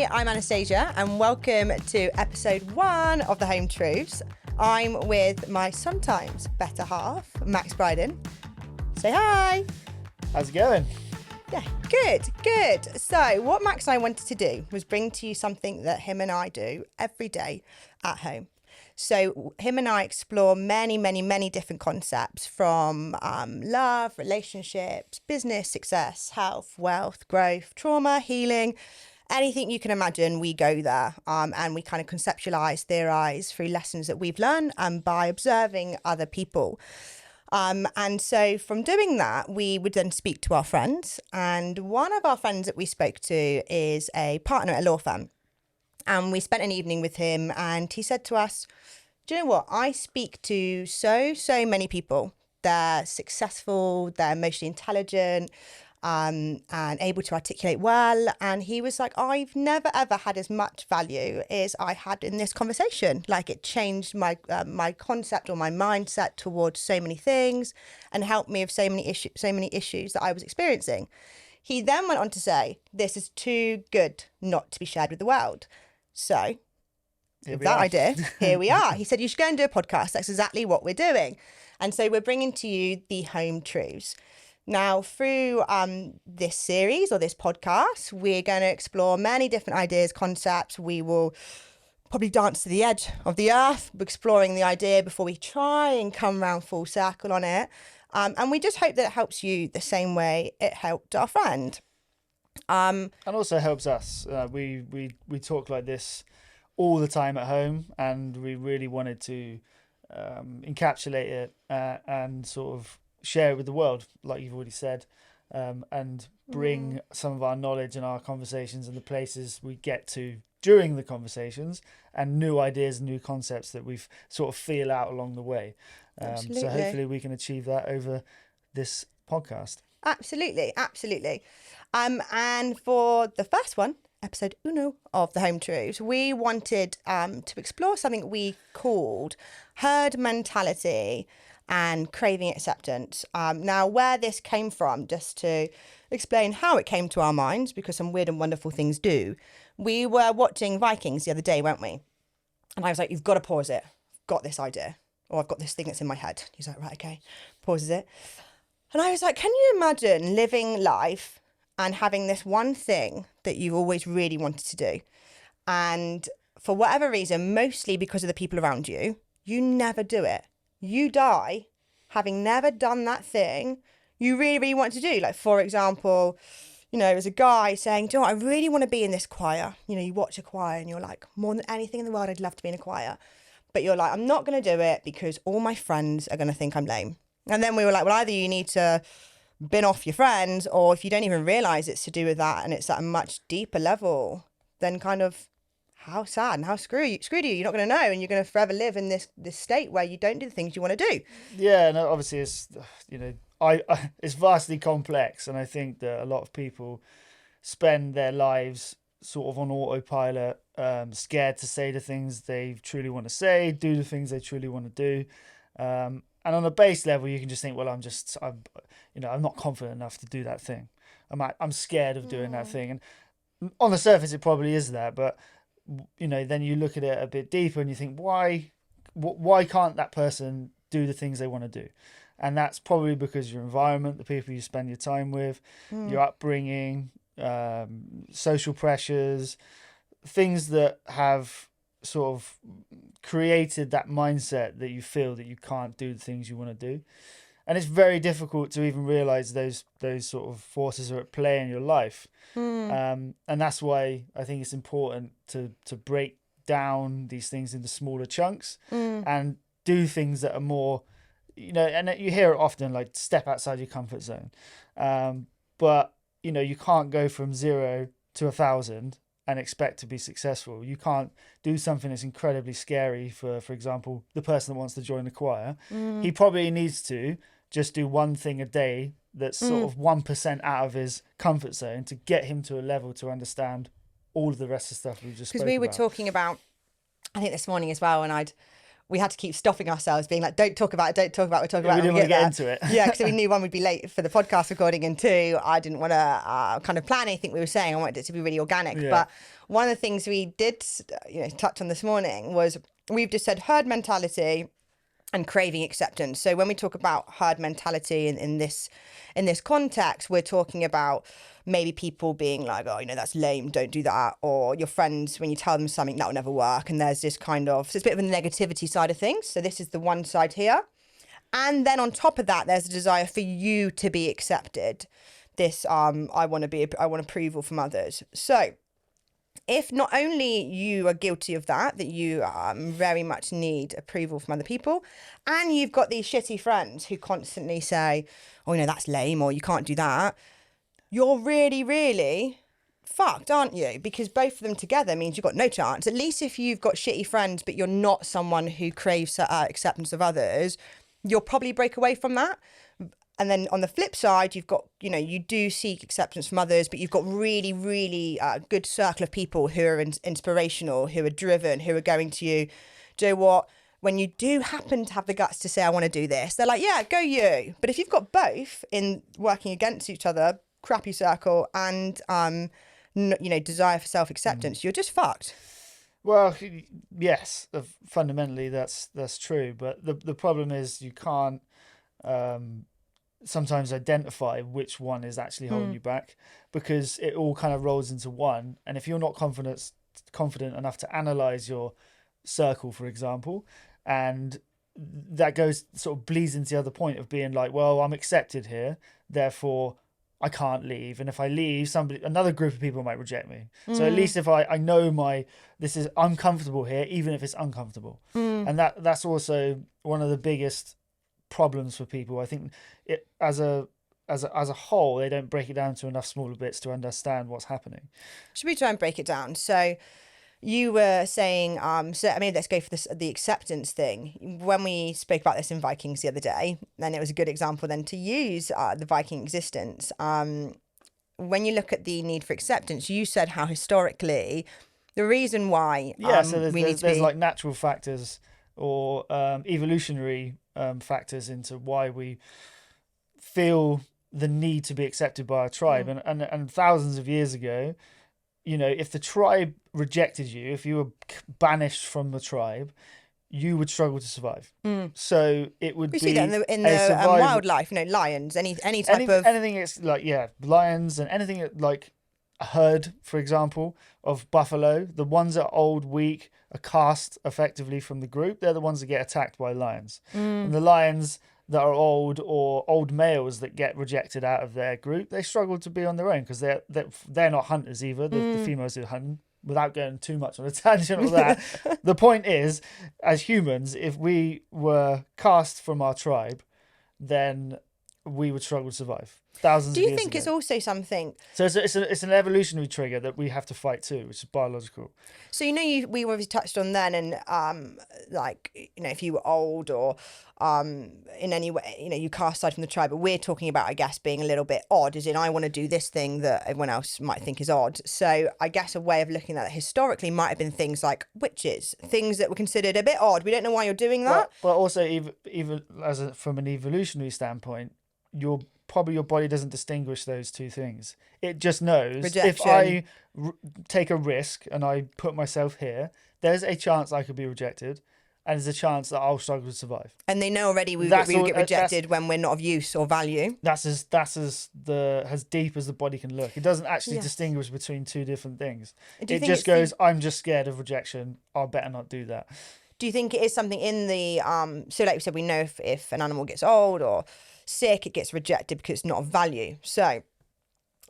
Hi, I'm Anastasia and welcome to episode 1 of The Home Truths. I'm with my sometimes better half, Max Bryden. Say hi. How's it going? Yeah, good. So what Max and I wanted to do was bring to you something that him and I do every day at home. So him and I explore many different concepts from love, relationships, business, success, health, wealth, growth, trauma, healing, anything you can imagine, we go there and we kind of conceptualize, theorize through lessons that we've learned and by observing other people. And so from doing that, we would then speak to our friends. And one of our friends that we spoke to is a partner at a law firm. And we spent an evening with him and he said to us, do you know what? I speak to so many people. They're successful, they're emotionally intelligent, and able to articulate well. And he was like, I've never ever had as much value as I had in this conversation. Like it changed my my concept or my mindset towards so many things and helped me with so many issues that I was experiencing. He then went on to say, this is too good not to be shared with the world. So with that idea, here we are. He said, you should go and do a podcast. That's exactly what we're doing. And so we're bringing to you the Home Truths. Now, through this series or this podcast, we're going to explore many different ideas, concepts. We will probably dance to the edge of the earth, exploring the idea before we try and come round full circle on it. And we just hope that it helps you the same way it helped our friend. And also helps us. We talk like this all the time at home, and we really wanted to encapsulate it and sort of share it with the world, like you've already said, and bring some of our knowledge and our conversations and the places we get to during the conversations and new ideas and new concepts that we've sort of feel out along the way. So hopefully we can achieve that over this podcast. Absolutely. And for the first one, episode 1 of The Home Truths, we wanted to explore something we called herd mentality and craving acceptance. Now, where this came from, just to explain how it came to our minds, because some weird and wonderful things do. We were watching Vikings the other day, weren't we? And I was like, you've got to pause it. I've got this idea. Or I've got this thing that's in my head. He's like, right, okay. Pauses it. And I was like, can you imagine living life and having this one thing that you always really wanted to do? And for whatever reason, mostly because of the people around you, you never do it. You die having never done that thing you really want to do. Like, for example, you know, there's a guy saying, do you know what, I really want to be in this choir. You know, you watch a choir and you're like, more than anything in the world, I'd love to be in a choir. But you're like, I'm not going to do it because all my friends are going to think I'm lame. And then we were like, well, either you need to bin off your friends, or if you don't even realise it's to do with that and it's at a much deeper level, then kind of how sad and how screwed are you? You're not going to know, and you're going to forever live in this state where you don't do the things you want to do. Yeah, no, obviously it's, you know, it's vastly complex, and I think that a lot of people spend their lives sort of on autopilot, scared to say the things they truly want to say, do the things they truly want to do. And on a base level, you can just think, well, I'm not confident enough to do that thing. I'm scared of doing that thing. And on the surface, it probably is that, but you know, then you look at it a bit deeper and you think, why can't that person do the things they want to do? And that's probably because your environment, the people you spend your time with, your upbringing, social pressures, things that have sort of created that mindset that you feel that you can't do the things you want to do. And it's very difficult to even realize those sort of forces are at play in your life. And that's why I think it's important to break down these things into smaller chunks and do things that are more, you know, and you hear it often, like step outside your comfort zone. But, you know, you can't go from 0 to 1,000 and expect to be successful. You can't do something that's incredibly scary for example, the person that wants to join the choir. He probably needs to just do one thing a day that's sort of 1% out of his comfort zone to get him to a level to understand all of the rest of the stuff we just spoke about. Because we were talking about, I think this morning as well, and we had to keep stopping ourselves, being like, don't talk about it, don't talk about it, we'll talk about it. We didn't want to get into it. Yeah, because we knew one, we'd be late for the podcast recording, and two, I didn't want to kind of plan anything we were saying. I wanted it to be really organic. Yeah. But one of the things we did, touch on this morning was we've just said herd mentality and craving acceptance. So when we talk about herd mentality in this context, we're talking about maybe people being like, oh, that's lame, don't do that. Or your friends, when you tell them something, that will never work. And there's this kind of, so it's a bit of a negativity side of things. So this is the one side here. And then on top of that, there's a desire for you to be accepted. This, I want approval from others. So if not only you are guilty of that you very much need approval from other people, and you've got these shitty friends who constantly say, oh, that's lame, or you can't do that, you're really, really fucked, aren't you? Because both of them together means you've got no chance. At least if you've got shitty friends, but you're not someone who craves acceptance of others, you'll probably break away from that. And then on the flip side, you've got, you do seek acceptance from others, but you've got really, really good circle of people who are inspirational, who are driven, who are going to you. Do you know what? When you do happen to have the guts to say, I want to do this, they're like, yeah, go you. But if you've got both in working against each other, crappy circle, and, desire for self-acceptance, you're just fucked. Well, yes, fundamentally that's true. But the problem is you can't sometimes identify which one is actually holding you back, because it all kind of rolls into one. And if you're not confident enough to analyze your circle, for example, and that goes sort of bleeds into the other point of being like, well, I'm accepted here, therefore I can't leave. And if I leave, another group of people might reject me. So at least if I know I'm comfortable here, even if it's uncomfortable. And that's also one of the biggest problems for people. I think it as a whole, they don't break it down to enough smaller bits to understand what's happening. Should we try and break it down? So you were saying, let's go for the acceptance thing. When we spoke about this in Vikings the other day, and it was a good example then to use the Viking existence. When you look at the need for acceptance, you said how historically the reason why so there's like natural factors or evolutionary factors into why we feel the need to be accepted by our tribe. And thousands of years ago, if the tribe rejected you, if you were banished from the tribe, you would struggle to survive. So it would see that in the wildlife, lions, anything it's like, lions, and anything like a herd, for example, of buffalo. The ones that are old, weak, are cast effectively from the group. They're the ones that get attacked by lions. And the lions that are old, or old males that get rejected out of their group, they struggle to be on their own, because they're not hunters either. The females who hunt. Without going too much on a tangent of that, the point is, as humans, if we were cast from our tribe, then we would struggle to survive. Thousands of years ago. Do you think it's also something? So it's an evolutionary trigger that we have to fight too, which is biological. So we obviously touched on then, and if you were old or in any way, you cast aside from the tribe. But we're talking about, I guess, being a little bit odd, as in I want to do this thing that everyone else might think is odd. So I guess a way of looking at it historically might have been things like witches, things that were considered a bit odd. We don't know why you're doing that. But also, even from an evolutionary standpoint, your body doesn't distinguish those two things. It just knows rejection. If I take a risk and I put myself here, there's a chance I could be rejected, and there's a chance that I'll struggle to survive. And they know already we get rejected when we're not of use or value. That's as deep as the body can look. It doesn't actually distinguish between two different things. It just goes, I'm just scared of rejection, I better not do that. Do you think it is something in the so like we said, we know if an animal gets old or sick, it gets rejected because it's not of value. So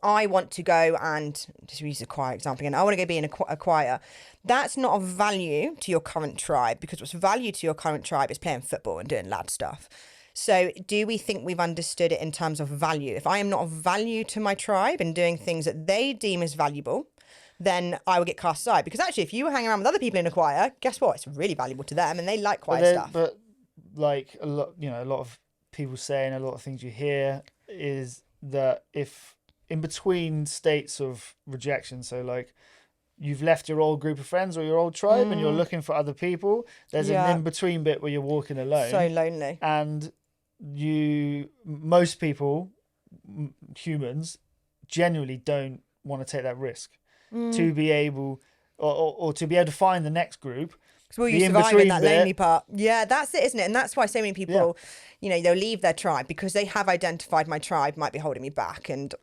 I want to go and, just use a choir example again, I want to go be in a choir. That's not of value to your current tribe, because what's value to your current tribe is playing football and doing lad stuff. So do we think we've understood it in terms of value? If I am not of value to my tribe and doing things that they deem as valuable, then I will get cast aside. Because actually, if you were hanging around with other people in a choir, guess what? It's really valuable to them and they like choir stuff. But like a lot of people saying, a lot of things you hear is that if in between states of rejection, so like you've left your old group of friends or your old tribe and you're looking for other people. There's an in-between bit where you're walking alone. So lonely. And most people, humans, genuinely don't want to take that risk to be able, or to be able to find the next group. Because you survive in that lonely part. Yeah, that's it, isn't it? And that's why so many people, they'll leave their tribe because they have identified my tribe might be holding me back, and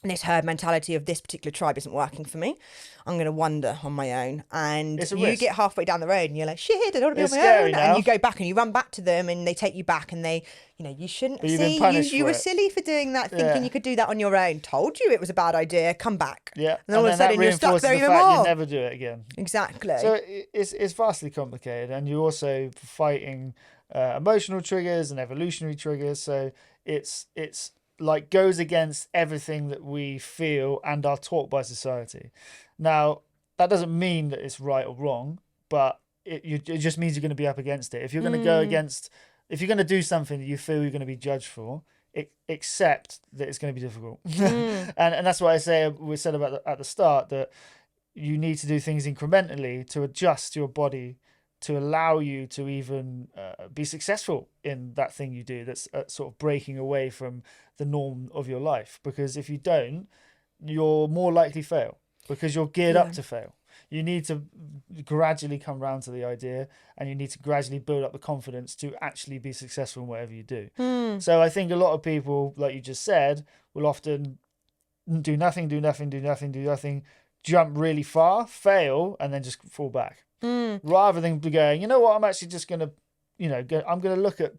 this herd mentality of this particular tribe isn't working for me. I'm going to wander on my own. And you get halfway down the road and you're like, shit, I don't want to be on my own. Now. And you go back and you run back to them and they take you back and they, you shouldn't see, you were silly for doing that, thinking you could do that on your own. Told you it was a bad idea. Come back. Yeah. And then all of a sudden you're stuck there even more. You never do it again. Exactly. So it's vastly complicated, and you're also fighting emotional triggers and evolutionary triggers. So it's like goes against everything that we feel and are taught by society. Now, that doesn't mean that it's right or wrong, but it just means you're going to be up against it. If you're going to go against, if you're going to do something that you feel you're going to be judged for, accept that it's going to be difficult. and that's why we said about at the start that you need to do things incrementally to adjust your body to allow you to even be successful in that thing you do that's sort of breaking away from the norm of your life. Because if you don't, you're more likely fail because you're geared up to fail. You need to gradually come round to the idea, and you need to gradually build up the confidence to actually be successful in whatever you do. So I think a lot of people, like you just said, will often do nothing, jump really far, fail, and then just fall back. Rather than going, you know what, I'm actually just going to, I'm going to look at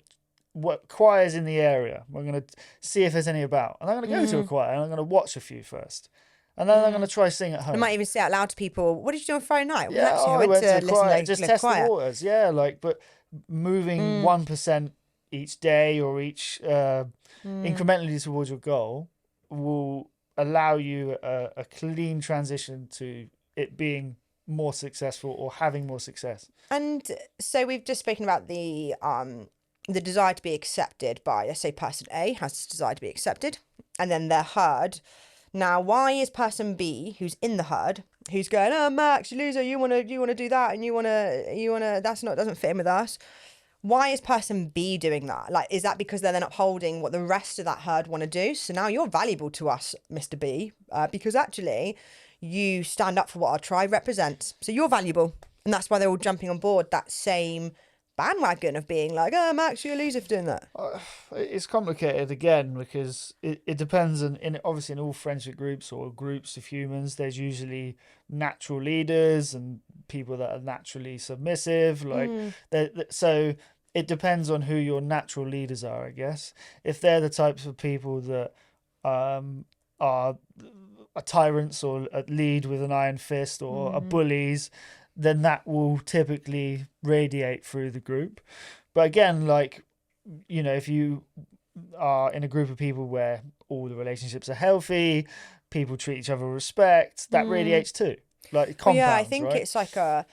what choirs in the area. I'm going to see if there's any about. And I'm going to go to a choir and I'm going to watch a few first. And then I'm going to try sing at home. I might even say out loud to people, what did you do on Friday night? Yeah, I went to a choir. Just test the waters. Yeah, but moving 1% each day or each incrementally towards your goal will allow you a clean transition to it being more successful or having more success. And so we've just spoken about the desire to be accepted by, let's say, person A has this desire to be accepted, and then their herd. Now, why is person B, who's in the herd, who's going, oh, Max, you loser, you wanna do that, and you wanna doesn't fit in with us. Why is person B doing that? Like, is that because they're then upholding what the rest of that herd want to do? So now you're valuable to us, Mr. B, because actually you stand up for what our tribe represents. So you're valuable. And that's why they're all jumping on board that same bandwagon of being like, oh, Max, you're a loser for doing that. It's complicated again because it depends on, obviously in all friendship groups or groups of humans, there's usually natural leaders and people that are naturally submissive. So it depends on who your natural leaders are, I guess. If they're the types of people that are tyrants or lead with an iron fist or are bullies, then that will typically radiate through the group. But again, if you are in a group of people where all the relationships are healthy, people treat each other with respect, that radiates too. Like compounds, yeah, I think right? it's like a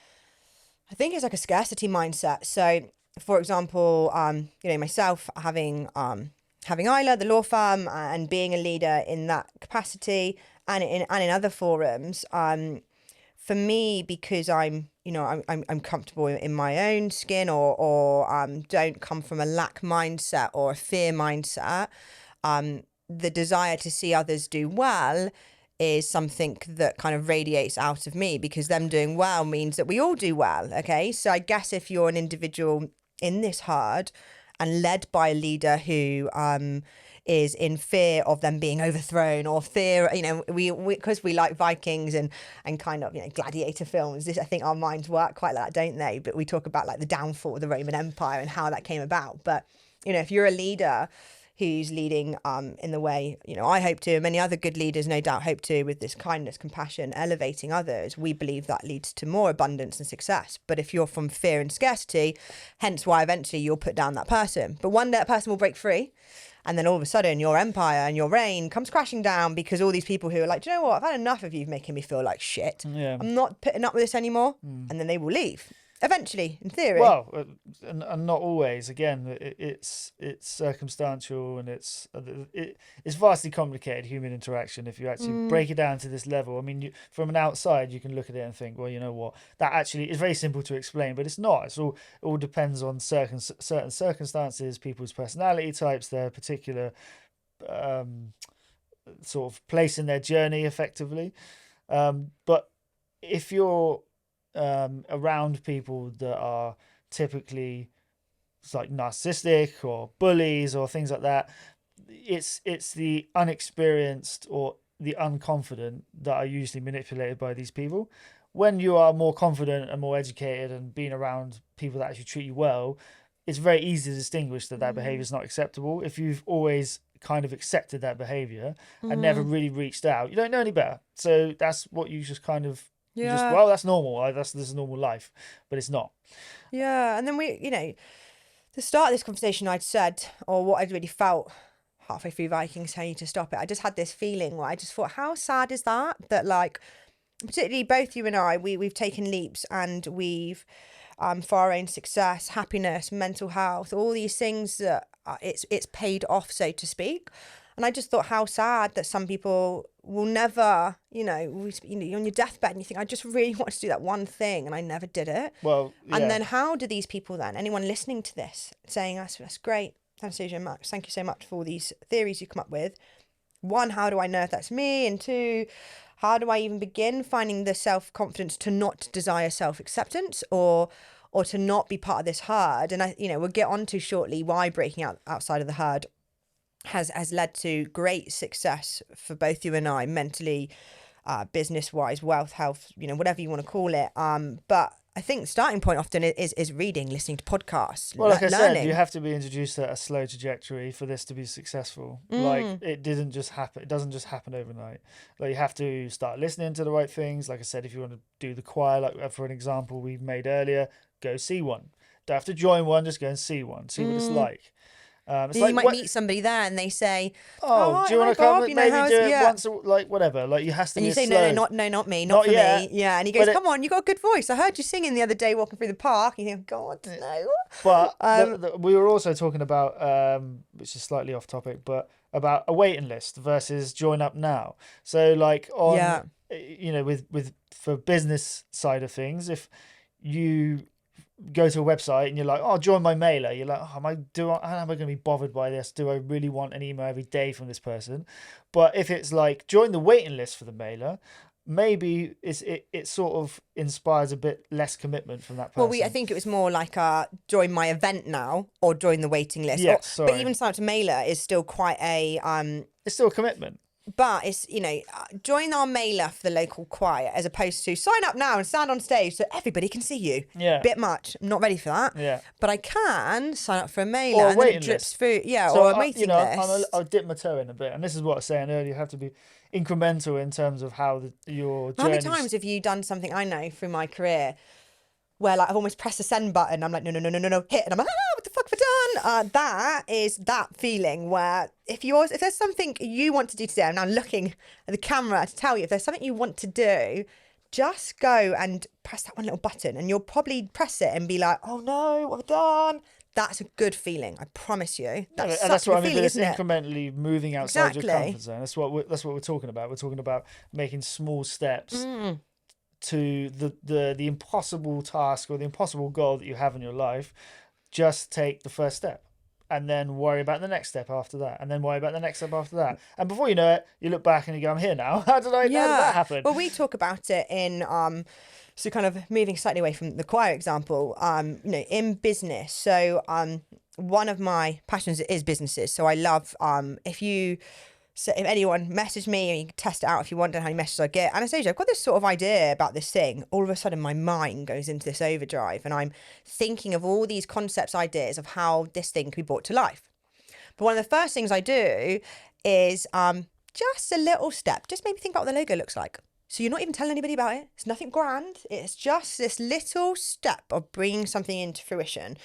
scarcity mindset. So, for example, myself having Isla, the law firm, and being a leader in that capacity, and in other forums, for me, because I'm comfortable in my own skin, or don't come from a lack mindset or a fear mindset, the desire to see others do well is something that kind of radiates out of me, because them doing well means that we all do well. Okay, so I guess if you're an individual in this herd and led by a leader who is in fear of them being overthrown, or fear, we because we like Vikings and kind of, gladiator films. I think our minds work quite like that, don't they? But we talk about like the downfall of the Roman Empire and how that came about. But, if you're a leader who's leading in the way, I hope to, and many other good leaders no doubt hope to, with this kindness, compassion, elevating others, we believe that leads to more abundance and success. But if you're from fear and scarcity, hence why eventually you'll put down that person. But one day that person will break free. And then all of a sudden your empire and your reign comes crashing down, because all these people who are like, do you know what? I've had enough of you making me feel like shit. Yeah. I'm not putting up with this anymore. And then they will leave. Eventually, in theory. Well, and not always. Again, it's circumstantial, and it's vastly complicated human interaction. If you actually break it down to this level, I mean, from an outside, you can look at it and think, well, you know what, that actually is very simple to explain, but it's not. It all depends on certain circumstances, people's personality types, their particular sort of place in their journey, effectively. But if you're around people that are typically like narcissistic or bullies or things like that, it's the unexperienced or the unconfident that are usually manipulated by these people. When you are more confident and more educated and being around people that actually treat you well, it's very easy to distinguish that behavior is not acceptable. If you've always kind of accepted that behavior and never really reached out, you don't know any better. So that's what you just kind of well, that's normal. This is normal life, but it's not. Yeah, and then the start of this conversation, I'd said, or what I'd really felt halfway through Vikings, telling you to stop it. I just had this feeling where I just thought, how sad is that? That like, particularly both you and I, we've taken leaps and we've, for our own success, happiness, mental health, all these things that it's paid off, so to speak. And I just thought how sad that some people will never, you're on your deathbed and you think, I just really want to do that one thing and I never did it. Well, yeah. And then how do these people then, anyone listening to this, saying, that's great, Anastasia and Max, thank you so much for all these theories you come up with. One, how do I know if that's me? And two, how do I even begin finding the self-confidence to not desire self-acceptance or to not be part of this herd? And we'll get on to shortly why breaking outside of the herd has led to great success for both you and I, mentally, business-wise, wealth, health, whatever you want to call it. But I think the starting point often is reading, listening to podcasts, well, like I learning. said, you have to be introduced at a slow trajectory for this to be successful. Like it didn't just happen. It doesn't just happen overnight. Like you have to start listening to the right things. Like I said, if you want to do the choir, like for an example we made earlier, go see one. Don't have to join one, just go and see one. See what it's like. You might meet somebody there and they say, "Oh, do you want to come? Maybe do it once, like whatever." Like you have to. And be you say, slow. "No, not me, not for yet. me." Yeah, and he goes, "Come on, you got a good voice. I heard you singing the other day walking through the park." And you think, "God, no." But we were also talking about, which is slightly off topic, but about a waiting list versus join up now. So like on, with for business side of things, if you go to a website and you're like, oh, join my mailer. You're like, how am I going to be bothered by this? Do I really want an email every day from this person? But if it's like join the waiting list for the mailer, maybe it sort of inspires a bit less commitment from that person. Well, I think it was more like join my event now or join the waiting list. Yes, but even sign up to mailer is still quite a it's still a commitment. But it's, join our mailer for the local choir as opposed to sign up now and stand on stage so everybody can see you. Yeah. Bit much. I'm not ready for that. Yeah. But I can sign up for a mailer or a and then it waiting drips list. through. Yeah, So or a waiting list. I'll dip my toe in a bit. And this is what I was saying earlier. You have to be incremental in terms of how your journey. How many times have you done something I know through my career where like I've almost pressed the send button, I'm like, no, hit, and I'm like, what the fuck have I done? That is that feeling where if there's something you want to do today, I'm now looking at the camera to tell you, if there's something you want to do, just go and press that one little button and you'll probably press it and be like, oh no, what have I done? That's a good feeling, I promise you. That's what I mean. It's incrementally moving outside your comfort zone. That's what we're talking about. We're talking about making small steps to the impossible task or the impossible goal that you have in your life. Just take the first step and then worry about the next step after that, and then worry about the next step after that. And before you know it, you look back and you go, I'm here now. How did that happen? Well, we talk about it in so kind of moving slightly away from the choir example, in business. So one of my passions is businesses. So I love So if anyone messaged me, and you can test it out if you want, and how many messages I get. Anastasia, I've got this sort of idea about this thing. All of a sudden, my mind goes into this overdrive, and I'm thinking of all these concepts, ideas of how this thing can be brought to life. But one of the first things I do is just a little step. Just maybe think about what the logo looks like. So you're not even telling anybody about it. It's nothing grand. It's just this little step of bringing something into fruition.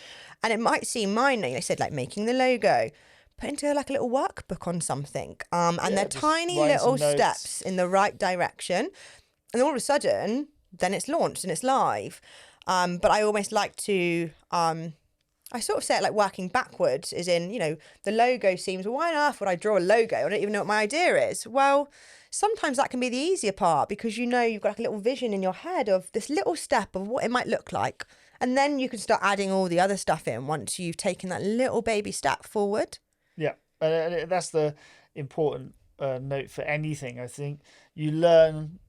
And it might seem minor. I said, like making the logo. Put into like a little workbook on something. And they're tiny little steps in the right direction. And all of a sudden, then it's launched and it's live. But I almost like to, I sort of say it like working backwards, as in, the logo seems, why on earth would I draw a logo? I don't even know what my idea is. Well, sometimes that can be the easier part because you've got like a little vision in your head of this little step of what it might look like. And then you can start adding all the other stuff in once you've taken that little baby step forward. Yeah, that's the important note for anything. I think you learn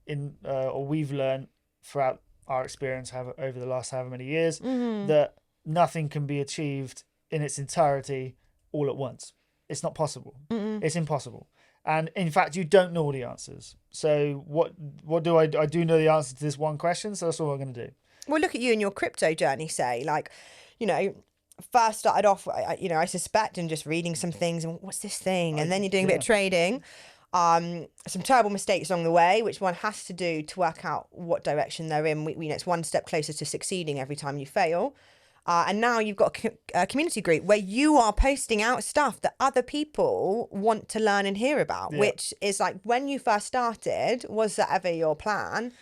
or we've learned throughout our experience over the last however many years that nothing can be achieved in its entirety all at once. It's not possible. It's impossible. And in fact, you don't know all the answers. So what do I do know the answer to this one question? So that's all I'm going to do. Well, look at you and your crypto journey, say, like, first started off, I suspect in just reading some things and what's this thing? And then you're doing a bit of trading. Some terrible mistakes along the way, which one has to do to work out what direction they're in. It's one step closer to succeeding every time you fail. And now you've got a community group where you are posting out stuff that other people want to learn and hear about, which is like, when you first started, was that ever your plan?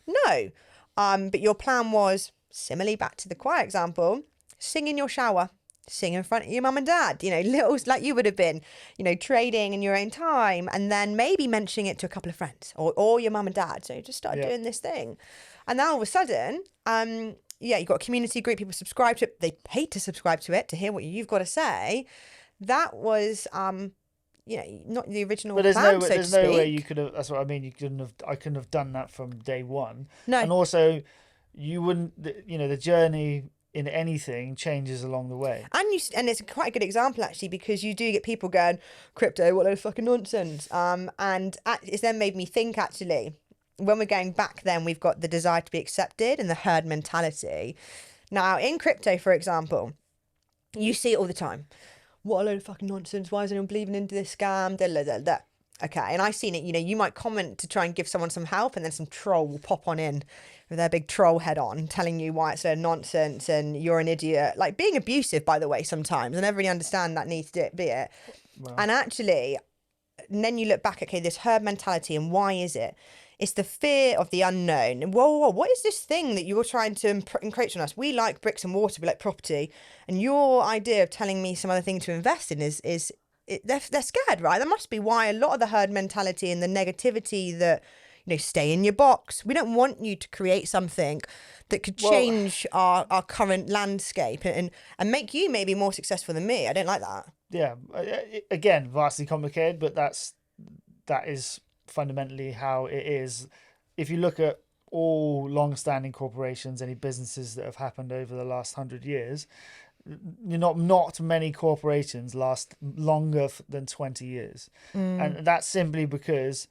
No. But your plan was, similarly back to the choir example, sing in your shower, sing in front of your mum and dad, little like you would have been, trading in your own time, and then maybe mentioning it to a couple of friends or your mum and dad. So you just started doing this thing. And now all of a sudden, you've got a community group, people subscribe to it, they pay to subscribe to it to hear what you've got to say. That was, not the original but there's plan, there's no way you could have, that's what I mean, I couldn't have done that from day one. No. And also, you wouldn't, the journey in anything changes along the way. And it's quite a good example, actually, because you do get people going, crypto, what a fucking nonsense. And it's then made me think, actually, when we're going back then, we've got the desire to be accepted and the herd mentality. Now, in crypto, for example, you see it all the time. What a load of fucking nonsense. Why is anyone believing into this scam? Da, da, da, da. Okay, and I've seen it, you might comment to try and give someone some help, and then some troll will pop on in with their big troll head on, telling you why it's a nonsense and you're an idiot. Like, being abusive, by the way, sometimes. I never really understand that needs to be it. Wow. And actually, and then you look back, okay, this herd mentality, and why is it? It's the fear of the unknown. Whoa, what is this thing that you're trying to encroach on us? We like bricks and mortar, we like property. And your idea of telling me some other thing to invest in they're scared, right? That must be why a lot of the herd mentality and the negativity that, stay in your box. We don't want you to create something that could change our current landscape and make you maybe more successful than me. I don't like that. Yeah. Again, vastly complicated, but that is fundamentally how it is. If you look at all long-standing corporations, any businesses that have happened over the last 100 years, not many corporations last longer than 20 years. And that's simply because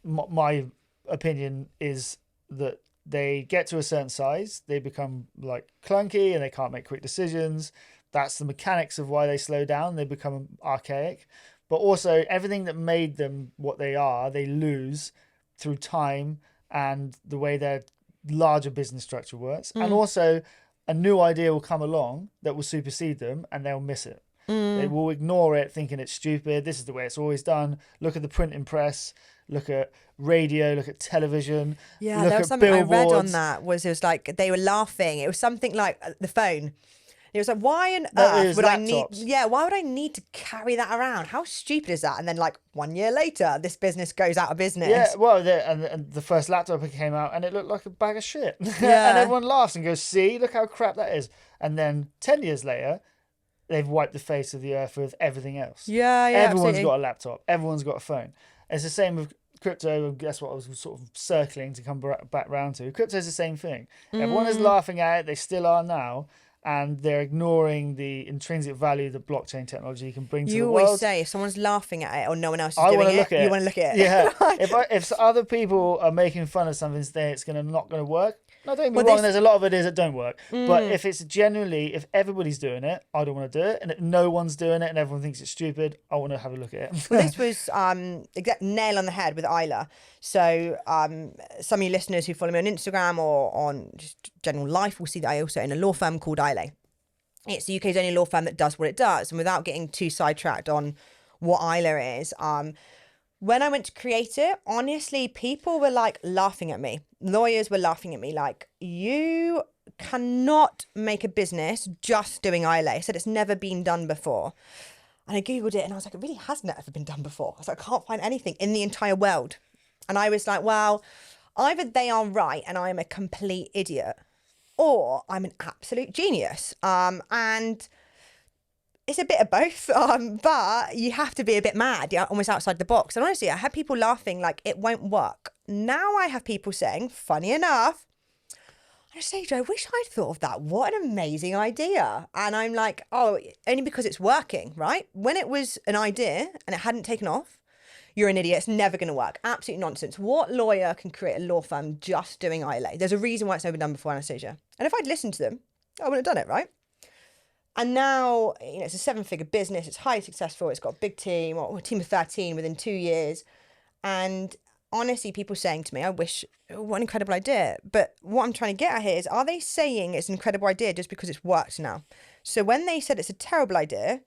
my opinion is that they get to a certain size, they become like clunky and they can't make quick decisions. That's the mechanics of why they slow down. They become archaic. But also, everything that made them what they are, they lose through time and the way their larger business structure works. And also, a new idea will come along that will supersede them and they'll miss it. They will ignore it, thinking it's stupid. This is the way it's always done. Look at the printing press. Look at radio. Look at television. Yeah, look there was at something billboards. I read on that. It was like they were laughing. It was something like the phone. It was like, why on earth would laptops. why would I need to carry that around? How stupid is that? And then like 1 year later, this business goes out of business. Yeah, well, and the first laptop came out and it looked like a bag of shit. Yeah. And everyone laughs and goes, see, look how crap that is. And then 10 years later, they've wiped the face of the earth with everything else. Yeah, Everyone's absolutely. got a laptop. Everyone's got a phone. It's the same with crypto. That's what I was sort of circling to come back round to. Crypto's the same thing. Everyone is laughing at it. They still are now. And they're ignoring the intrinsic value that blockchain technology can bring to the world. You always say if someone's laughing at it or no one else is I doing want to it, look at you want to look at it. Yeah. If other people are making fun of something today, it's not going to work. No, don't get me wrong. There's a lot of ideas that don't work. But if it's if everybody's doing it, I don't want to do it. And if no one's doing it and everyone thinks it's stupid, I want to have a look at it. Well, this was exact nail on the head with Isla. So some of you listeners who follow me on Instagram or on just general life will see that I also own a law firm called Isla. It's the UK's only law firm that does what it does. And without getting too sidetracked on what Isla is, When I went to create it, honestly, people were like laughing at me. Lawyers were laughing at me like, you cannot make a business just doing eyelay. I said it's never been done before. And I Googled it and I was like, it really has never been done before. I was like, I can't find anything in the entire world. And I was like, well, either they are right and I am a complete idiot, or I'm an absolute genius. And it's a bit of both, but you have to be a bit mad, yeah, almost outside the box. And honestly, I had people laughing like it won't work. Now I have people saying, funny enough, Anastasia, I wish I'd thought of that. What an amazing idea. And I'm like, oh, only because it's working, right? When it was an idea and it hadn't taken off, you're an idiot. It's never going to work. Absolute nonsense. What lawyer can create a law firm just doing eyelay? There's a reason why it's never been done before, Anastasia. And if I'd listened to them, I would have done it, right? And now, it's a 7-figure business. It's highly successful. It's got a big team, or a team of 13 within 2 years. And honestly, people saying to me, I wish, what an incredible idea. But what I'm trying to get at here is, are they saying it's an incredible idea just because it's worked now? So when they said it's a terrible idea,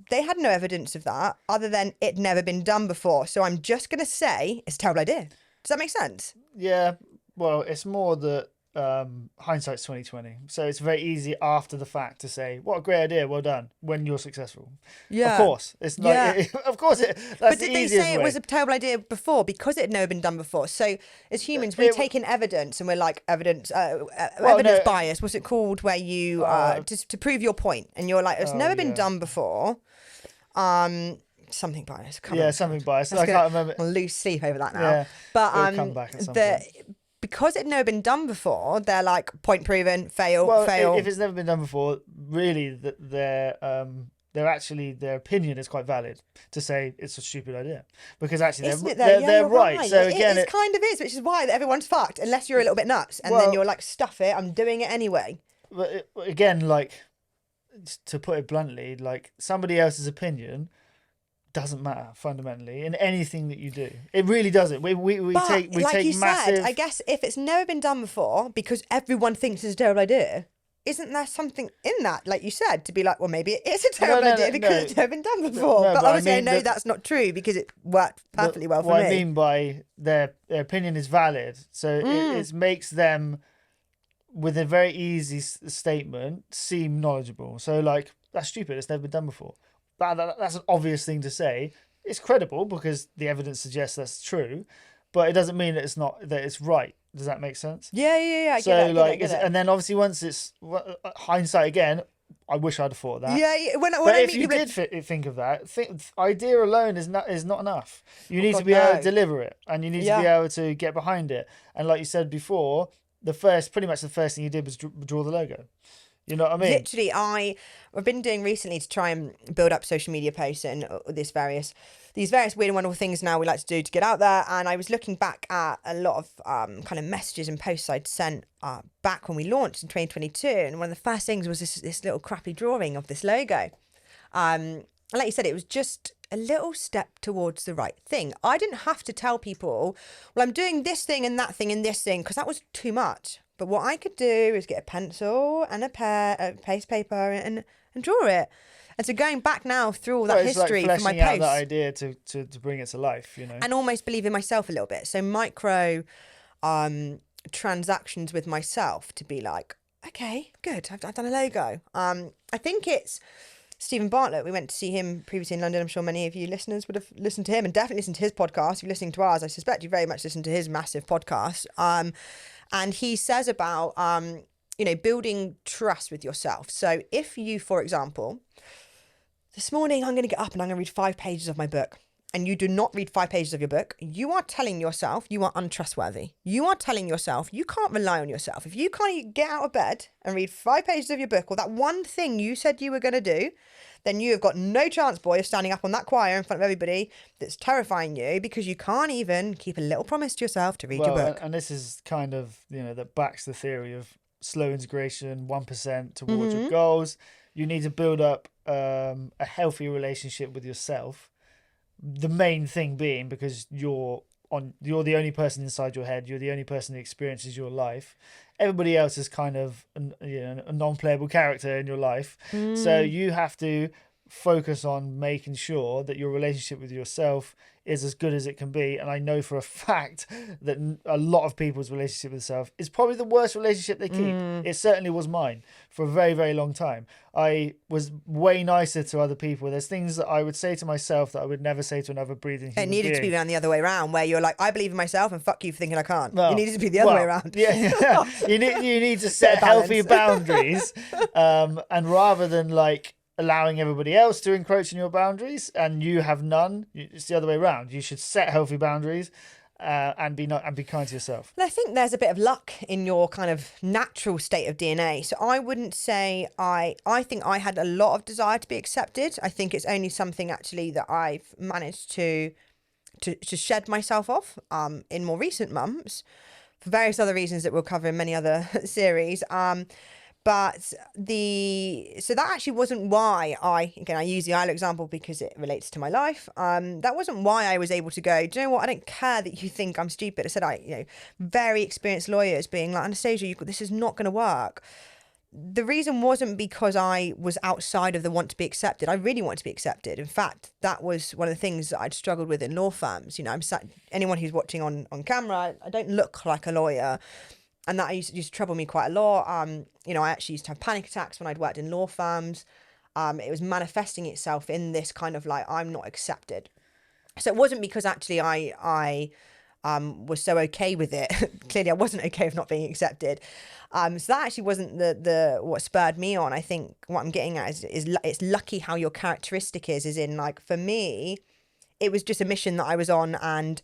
they had no evidence of that other than it never been done before. So I'm just going to say it's a terrible idea. Does that make sense? Yeah. Well, it's more that hindsight's 2020. So it's very easy after the fact to say, what a great idea, well done, when you're successful. Yeah. Of course. It's like, Yeah. of course, that's But the did they easiest say it way. was a terrible idea before because it had never been done before? So as humans, we take in evidence and we're like evidence bias. What's it called? Where you just to prove your point, and you're like, it's never been done before. Something bias. Something bias. I can't remember. I'll lose sleep over that now. Yeah. But It'll come back at some point. Because it had never been done before, they're like point proven, fail. If it's never been done before, really, their opinion is quite valid to say it's a stupid idea, because actually they're right. So again, it kind of is, which is why everyone's fucked unless you're a little bit nuts, and then you're like, stuff it, I'm doing it anyway. But again, like, to put it bluntly, like, somebody else's opinion doesn't matter fundamentally in anything that you do. It really doesn't. We take massive. Said, I guess if it's never been done before because everyone thinks it's a terrible idea, isn't there something in that, like you said, to be like, well, maybe it is a terrible idea because it's never been done before. But obviously, I know that's not true because it worked perfectly well for me. What I mean by their opinion is valid, so it makes them, with a very easy statement, seem knowledgeable. So like, that's stupid. It's never been done before. That's an obvious thing to say. It's credible because the evidence suggests that's true, but it doesn't mean that it's right. Does that make sense? Yeah. I get it. And then obviously once it's hindsight again, I wish I'd have thought of that. Yeah. But if you did think of that, idea alone is not enough. You need to be able to deliver it, and you need to be able to get behind it. And like you said before, pretty much the first thing you did was draw the logo. You know what I mean? Literally, I've been doing recently to try and build up social media posts and these various weird and wonderful things now we like to do to get out there. And I was looking back at a lot of kind of messages and posts I'd sent back when we launched in 2022. And one of the first things was this little crappy drawing of this logo. And like you said, it was just a little step towards the right thing. I didn't have to tell people, well, I'm doing this thing and that thing and this thing, because that was too much. But what I could do is get a pencil and a paste paper and draw it. And so going back now through all that history like for my fleshing out posts, that idea to bring it to life, you know, and almost believe in myself a little bit. So micro transactions with myself to be like, okay, good, I've done a logo. I think it's Stephen Bartlett. We went to see him previously in London. I'm sure many of you listeners would have listened to him and definitely listened to his podcast. If you're listening to ours, I suspect you very much listened to his massive podcast. And he says about, building trust with yourself. So if you, for example, this morning I'm going to get up and I'm going to read 5 pages of my book, and you do not read 5 pages of your book, you are telling yourself you are untrustworthy. You are telling yourself you can't rely on yourself. If you can't get out of bed and read 5 pages of your book, or that one thing you said you were going to do, then you have got no chance, boy, of standing up on that choir in front of everybody that's terrifying you, because you can't even keep a little promise to yourself to read your book. And this is kind of, that backs the theory of slow integration, 1% towards your goals. You need to build up a healthy relationship with yourself. The main thing being because you're the only person inside your head. You're the only person who experiences your life. Everybody else is kind of a non-playable character in your life. So you have to focus on making sure that your relationship with yourself is as good as it can be. And I know for a fact that a lot of people's relationship with self is probably the worst relationship they keep. It certainly was mine for a very, very long time. I was way nicer to other people. There's things that I would say to myself that I would never say to another breathing human being. It needed to be around the other way around, where you're like, I believe in myself and fuck you for thinking I can't. You needed to be the other way around. Yeah. You need to set healthy boundaries. And rather than like allowing everybody else to encroach on your boundaries and you have none, it's the other way around. You should set healthy boundaries and be kind to yourself. And I think there's a bit of luck in your kind of natural state of DNA. So I wouldn't say I think I had a lot of desire to be accepted. I think it's only something actually that I've managed to shed myself off in more recent months for various other reasons that we'll cover in many other series. But so that actually wasn't why I use the ILO example because it relates to my life. That wasn't why I was able to go, do you know what? I don't care that you think I'm stupid. I said, very experienced lawyers being like, Anastasia, this is not going to work. The reason wasn't because I was outside of the want to be accepted. I really want to be accepted. In fact, that was one of the things that I'd struggled with in law firms. Anyone who's watching on camera, I don't look like a lawyer. And that used to trouble me quite a lot. I actually used to have panic attacks when I'd worked in law firms. It was manifesting itself in this kind of like, I'm not accepted. So it wasn't because actually I was so okay with it. Clearly I wasn't okay with not being accepted. So that actually wasn't the what spurred me on. I think what I'm getting at is it's lucky how your characteristic is in like, for me, it was just a mission that I was on and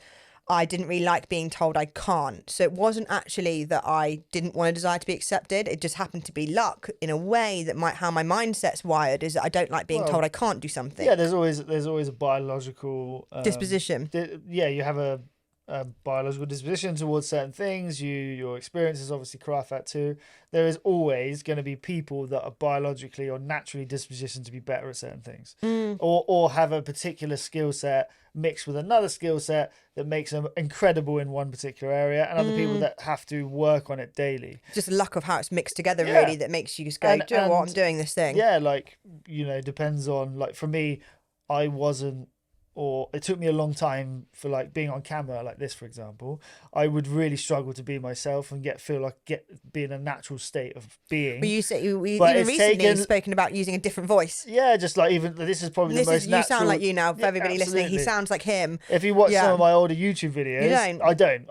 I didn't really like being told I can't. So it wasn't actually that I didn't want a desire to be accepted. It just happened to be luck in a way that how my mindset's wired is that I don't like being told I can't do something. Yeah, there's always a biological disposition. You have a biological disposition towards certain things. Your experiences obviously craft that too. There is always going to be people that are biologically or naturally dispositioned to be better at certain things, or have a particular skill set mixed with another skill set that makes them incredible in one particular area, and other people that have to work on it daily. Just luck of how it's mixed together, really, that makes you just go, do you know what, I'm doing this thing. Yeah, depends on, like, for me, I wasn't, or it took me a long time for like being on camera like this, for example. I would really struggle to be myself and be in a natural state of being. But you even recently spoken about using a different voice. Yeah, just like even this is probably the most natural. You sound like you now. For everybody listening, he sounds like him. If you watch some of my older YouTube videos, you don't. I don't.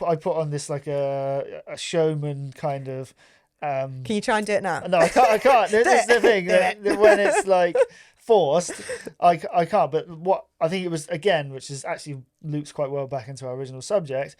I put on this like a showman kind of. Can you try and do it now? No, I can't. This is the thing. When it's like forced, I can't. But what I think it was, again, which is actually loops quite well back into our original subject,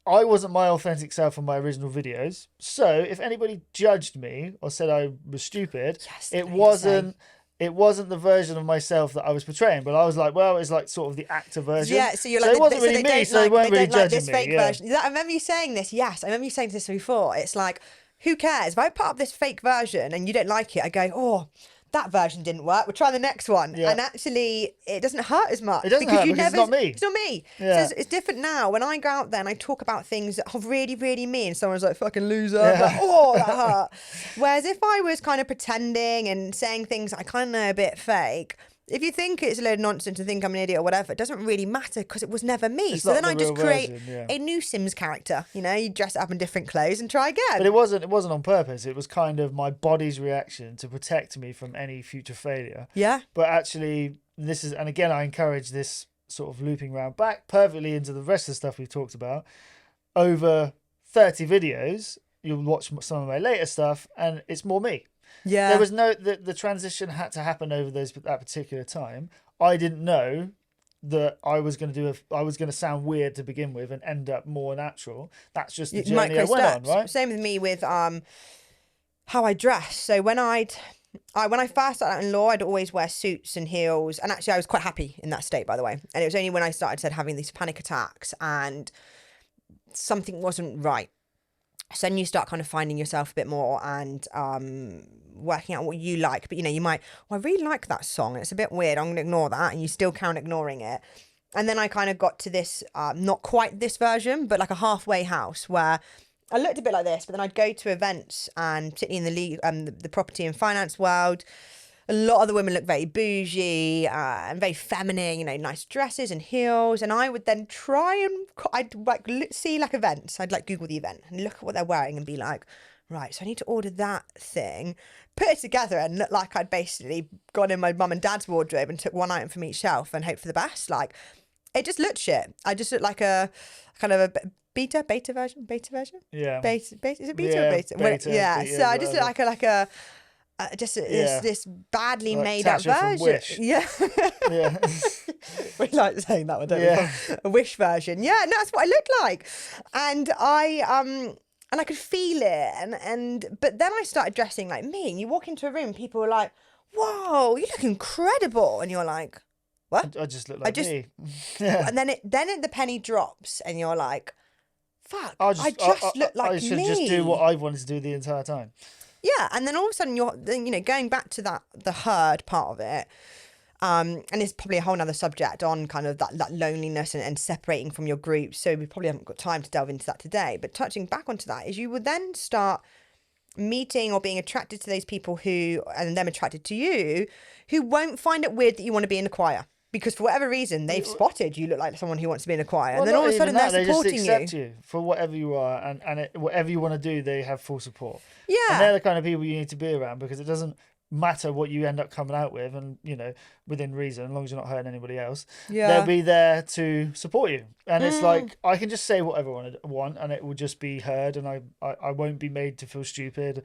I wasn't my authentic self on my original videos. So if anybody judged me or said I was stupid, it wasn't the version of myself that I was portraying. But I was like, well, it's like sort of the actor version. Yeah, so you're like, it wasn't really me, so they weren't really judging me. Version. I remember you saying this. Yes, I remember you saying this before. It's like, who cares? If I put up this fake version and you don't like it, I go, oh, that version didn't work. We'll try the next one. Yeah. And actually, it doesn't hurt as much. It doesn't hurt because it's not me. It's not me. Yeah. So it's different now. When I go out there and I talk about things that are really, really me, and someone's like, fucking loser. Yeah. Like, oh, that hurt. Whereas if I was kind of pretending and saying things that I kind of know a bit fake, if you think it's a load of nonsense and think I'm an idiot or whatever, it doesn't really matter because it was never me. So then I just create a new Sims character. You dress up in different clothes and try again. But it wasn't on purpose. It was kind of my body's reaction to protect me from any future failure. Yeah. But actually, and again, I encourage this sort of looping round back perfectly into the rest of the stuff we've talked about. Over 30 videos, you'll watch some of my later stuff and it's more me. Yeah, there was the transition had to happen over that particular time. I didn't know that I was going to sound weird to begin with and end up more natural. That's just the journey I went on, right? Same with me with how I dress. So when I first started out in law, I'd always wear suits and heels, and actually I was quite happy in that state, by the way. And it was only when I started having these panic attacks and something wasn't right. So then you start kind of finding yourself a bit more and working out what you like. But, you might, I really like that song. It's a bit weird. I'm going to ignore that. And you still count ignoring it. And then I kind of got to this, not quite this version, but like a halfway house where I looked a bit like this. But then I'd go to events and particularly in the property and finance world, a lot of the women look very bougie and very feminine, you know, nice dresses and heels. And I would then try and I'd like see like events. I'd like Google the event and look at what they're wearing and be like, right, so I need to order that thing, put it together and look like I'd basically gone in my mum and dad's wardrobe and took one item from each shelf and hope for the best. Like, it just looked shit. I just looked like a kind of a beta version. Yeah. Beta, is it beta or beta? Beta, So I just look like a this badly like made up version. Wish. Yeah. Yeah. We like saying that one, don't we? A Wish version. Yeah, no, that's what I looked like. And I could feel it. But then I started dressing like me. And you walk into a room, people are like, whoa, you look incredible. And you're like, what? I just look like me. Yeah. And then the penny drops and you're like, fuck, I just look like me. I should just do what I wanted to do the entire time. Yeah, and then all of a sudden you're, you know, going back to the herd part of it, and it's probably a whole nother subject on kind of that loneliness and separating from your group. So we probably haven't got time to delve into that today. But touching back onto that is you would then start meeting or being attracted to those people who, and them attracted to you, who won't find it weird that you want to be in a choir. Because for whatever reason, they've spotted you look like someone who wants to be in a choir. And then all of a sudden they're supporting you. They just accept you for whatever you are. And whatever you want to do, they have full support. Yeah. And they're the kind of people you need to be around because it doesn't matter what you end up coming out with. And, you know, within reason, as long as you're not hurting anybody else, they'll be there to support you. And it's like, I can just say whatever I want and it will just be heard. And I won't be made to feel stupid.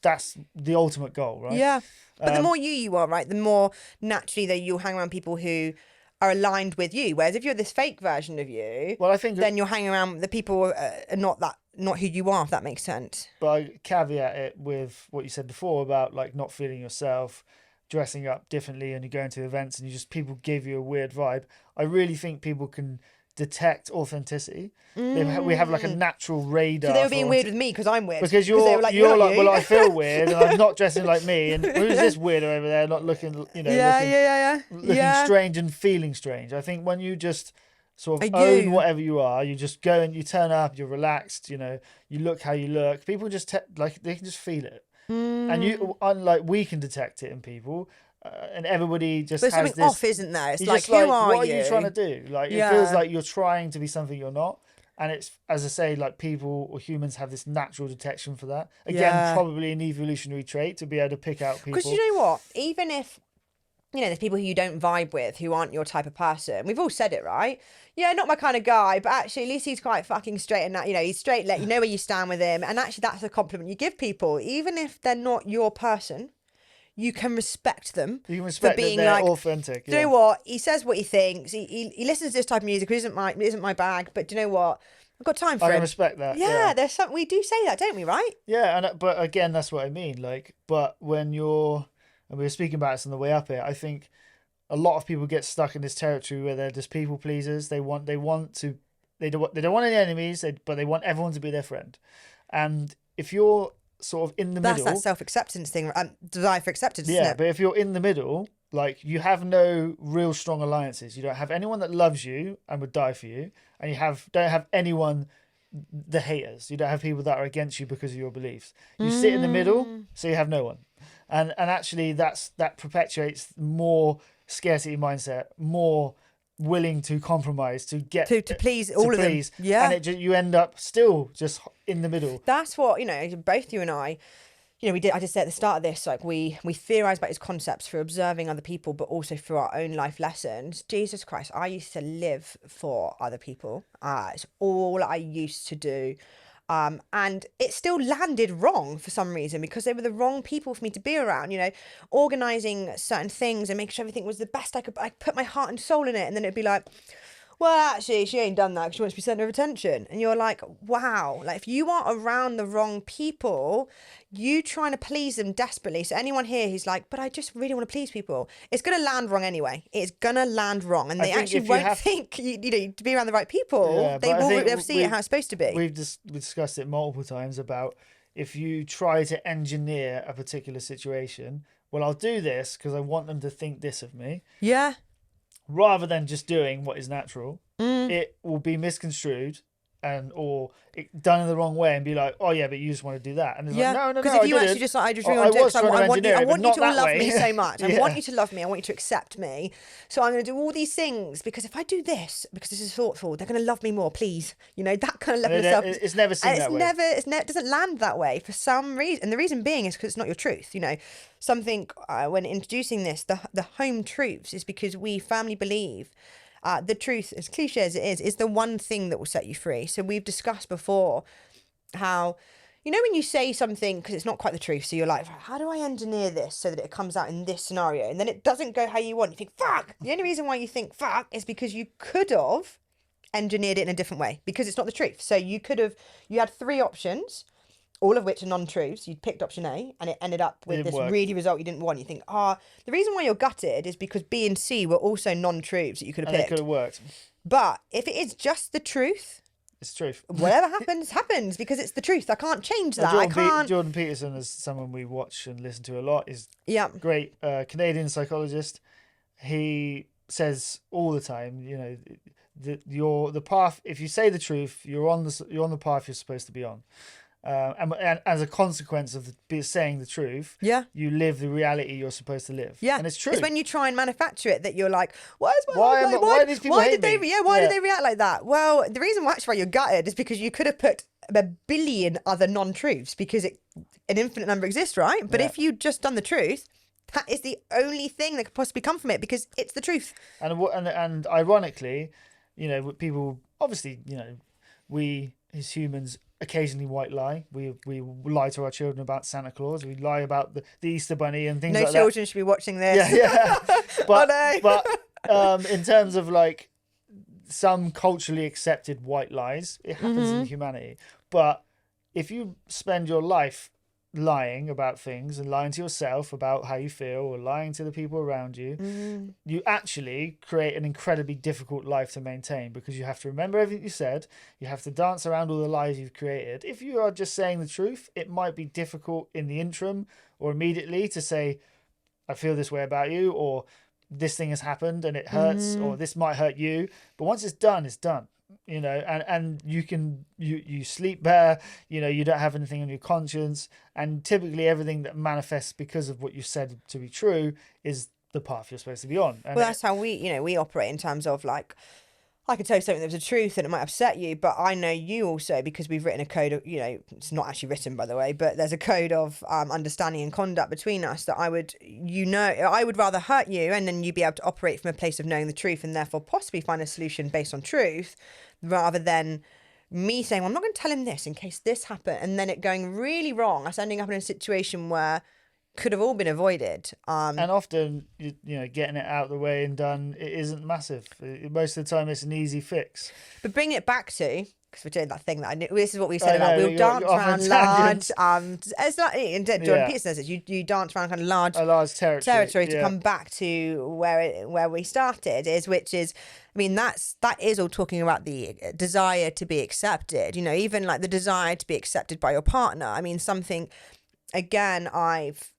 That's the ultimate goal, right? Yeah. But the more you are, right, the more naturally that you'll hang around people who are aligned with you. Whereas if you're this fake version of you, well, I think then you're hanging around the people are not who you are, if that makes sense. But I caveat it with what you said before about like not feeling yourself, dressing up differently, and you go into events and people give you a weird vibe. I really think people can detect authenticity. We have like a natural radar. So they were being weird with me because I'm weird. Because you're like, well, I feel weird and I'm not dressing like me. And who's this weirdo over there not looking, you know, looking strange and feeling strange. I think when you just sort of own whatever you are, you just go and you turn up, you're relaxed, you know, you look how you look. People just they can just feel it. And you, unlike we can detect it in people. And everybody just there's has something this, off, isn't there? It's like, who are what you? Are you trying to do? Like, it feels like you're trying to be something you're not. And it's, as I say, like people or humans have this natural detection for that. Again, probably an evolutionary trait to be able to pick out people. Because you know what? Even if, you know, there's people who you don't vibe with, who aren't your type of person. We've all said it, right? Yeah, not my kind of guy, but actually at least he's quite fucking straight and that, you know, he's straight, you know where you stand with him. And actually that's a compliment you give people. Even if they're not your person, you can respect them. You can respect for being that they're like, authentic. Do you know what? He says what he thinks. He listens to this type of music, which isn't my bag. But do you know what? I've got time for I him. can respect that. Yeah, there's something we do say that, don't we? Right? Yeah, but again, that's what I mean. Like, but when you're, and we were speaking about this on the way up here, I think a lot of people get stuck in this territory where they're just people pleasers. They don't want any enemies, but they want everyone to be their friend. And if you're sort of in the middle, that's that self-acceptance thing, desire for acceptance. Yeah, isn't it? But if you're in the middle, like you have no real strong alliances. You don't have anyone that loves you and would die for you, and you don't have anyone, the haters. You don't have people that are against you because of your beliefs. You sit in the middle, so you have no one, and actually that perpetuates more scarcity mindset, more willing to compromise to get to please all of them. Yeah, and you end up still just in the middle. That's what, you know, both you and I, you know, I just said at the start of this, like we theorize about these concepts through observing other people, but also through our own life lessons. Jesus Christ, I used to live for other people. It's all I used to do. And it still landed wrong for some reason because they were the wrong people for me to be around, you know, organizing certain things and making sure everything was the best I could. I put my heart and soul in it. And then it'd be like, well, actually, she ain't done that because she wants to be centre of attention. And you're like, wow, like if you are around the wrong people, you trying to please them desperately. So anyone here who's like, but I just really want to please people, it's going to land wrong anyway. It's going to land wrong. And they actually won't think, you know, to be around the right people. Yeah, they'll see it how it's supposed to be. We've discussed it multiple times about if you try to engineer a particular situation, well, I'll do this because I want them to think this of me. Yeah. Rather than just doing what is natural, it will be misconstrued or done in the wrong way and be like, oh yeah, but you just want to do that, and it's like, no, because I if you didn't. actually just like, I just Or really I want to do it was 'cause trying to I want you, engineer it, but to not that love way. me so much. I Yeah. want you to love me. I want you to accept me. So I'm going to do all these things because if I do this, because this is thoughtful, they're going to love me more, please. You know, that kind of level of self. It's never seen that way. It doesn't land that way for some reason. And the reason being is because it's not your truth. You know, something when introducing this, the home truths is because we firmly believe the truth, as cliche as it is the one thing that will set you free. So we've discussed before how, you know, when you say something because it's not quite the truth, so you're like, how do I engineer this so that it comes out in this scenario? And then it doesn't go how you want. You think, fuck. The only reason why you think fuck is because you could have engineered it in a different way because it's not the truth. So you had 3 options, all of which are non-truths. You picked option A and it ended up with this really result you didn't want. You think, the reason why you're gutted is because B and C were also non-truths that you could have picked. It could have worked. But if it is just the truth, it's truth. Whatever happens because it's the truth. I can't change that. Jordan Peterson is someone we watch and listen to a lot. Is great Canadian psychologist. He says all the time, you know, the path. If you say the truth, you're on the path you're supposed to be on. And as a consequence of saying the truth, you live the reality you're supposed to live. Yeah, and it's true. It's when you try and manufacture it that you're like, why did they react like that? Well, the reason why you're gutted is because you could have put a billion other non-truths because an infinite number exists, right? But if you'd just done the truth, that is the only thing that could possibly come from it because it's the truth. And ironically, you know, people obviously, you know, we as humans occasionally white lie. We lie to our children about Santa Claus. We lie about the Easter Bunny and things like that. No children should be watching this. Yeah. But in terms of like some culturally accepted white lies, it happens in humanity. But if you spend your life lying about things and lying to yourself about how you feel or lying to the people around you, you actually create an incredibly difficult life to maintain because you have to remember everything you said. You have to dance around all the lies you've created. If you are just saying the truth, it might be difficult in the interim or immediately to say, I feel this way about you, or this thing has happened and it hurts, or this might hurt you. But once it's done, it's done. You know, and you sleep better, you know, you don't have anything on your conscience, and typically everything that manifests because of what you said to be true is the path you're supposed to be on. And that's how we operate in terms of like, I could tell you something that was the truth and it might upset you, but I know you also because we've written a code of, you know, it's not actually written by the way, but there's a code of understanding and conduct between us that I would rather hurt you and then you be able to operate from a place of knowing the truth and therefore possibly find a solution based on truth rather than me saying, well, I'm not going to tell him this in case this happened and then it going really wrong, us ending up in a situation where could have all been avoided. And often, you know, getting it out of the way and done, it isn't massive. Most of the time, it's an easy fix. But bring it back to, because we're doing that thing that I knew, this is what we said about, we'll dance around large, it's like, and Jordan Peterson says, you dance around kind of large territory to come back to where we started, which is, I mean, that is all talking about the desire to be accepted, you know, even like the desire to be accepted by your partner. I mean, something, again, I've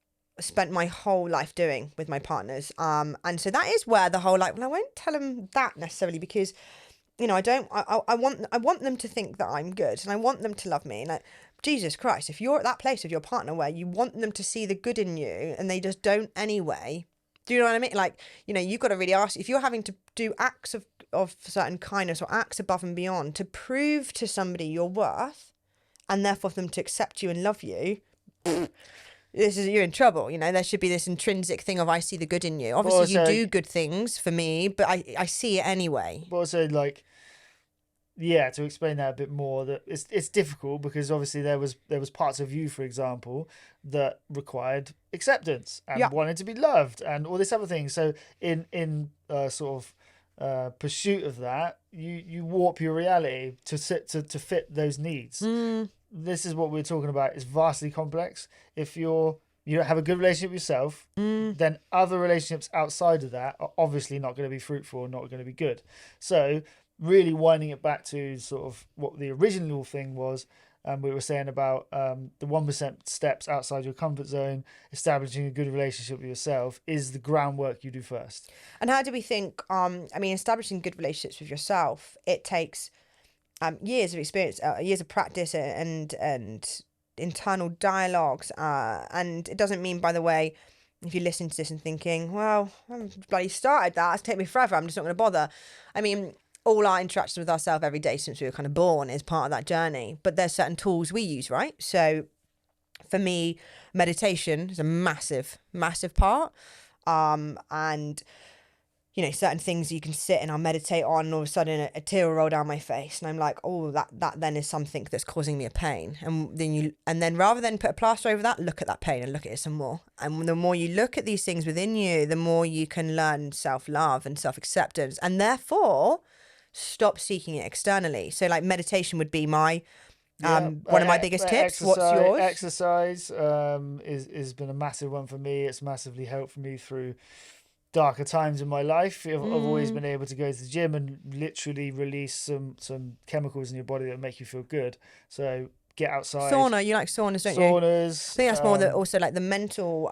spent my whole life doing with my partners, and so that is where the whole like, well, I won't tell them that necessarily because, you know, I want them to think that I'm good and I want them to love me, and like, Jesus Christ, if you're at that place with your partner where you want them to see the good in you and they just don't anyway, do you know what I mean? Like, you know, you've got to really ask, if you're having to do acts of certain kindness or acts above and beyond to prove to somebody your worth and therefore for them to accept you and love you, you're in trouble. You know, there should be this intrinsic thing of I see the good in you. Obviously, you do good things for me, but I see it anyway. But also, like, yeah, to explain that a bit more, that it's difficult because obviously there was parts of you, for example, that required acceptance and wanted to be loved and all this other thing. So in sort of pursuit of that, you warp your reality to fit those needs. This is what we're talking about. It's vastly complex. If you don't have a good relationship with yourself, then other relationships outside of that are obviously not going to be fruitful or not going to be good. So really winding it back to sort of what the original thing was, we were saying about the 1% steps outside your comfort zone, establishing a good relationship with yourself is the groundwork you do first. And how do we think, I mean, establishing good relationships with yourself, it takes years of experience, years of practice, and internal dialogues. And it doesn't mean, by the way, if you listen to this and thinking, well, I haven't bloody started that, it's taken me forever, I'm just not going to bother. I mean, all our interactions with ourselves every day since we were kind of born is part of that journey. But there's certain tools we use, right? So for me, meditation is a massive, massive part. And certain things you can sit and I'll meditate on, and all of a sudden a tear will roll down my face, and I'm like, oh, that then is something that's causing me a pain. And then rather than put a plaster over that, look at that pain and look at it some more. And the more you look at these things within you, the more you can learn self-love and self-acceptance, and therefore stop seeking it externally. So like meditation would be my one of my biggest tips. What's yours? Exercise has been a massive one for me. It's massively helped me through darker times in my life. I've always been able to go to the gym and literally release some chemicals in your body that make you feel good. So get outside. Sauna, you like saunas, don't you? Saunas. I think that's more also like the mental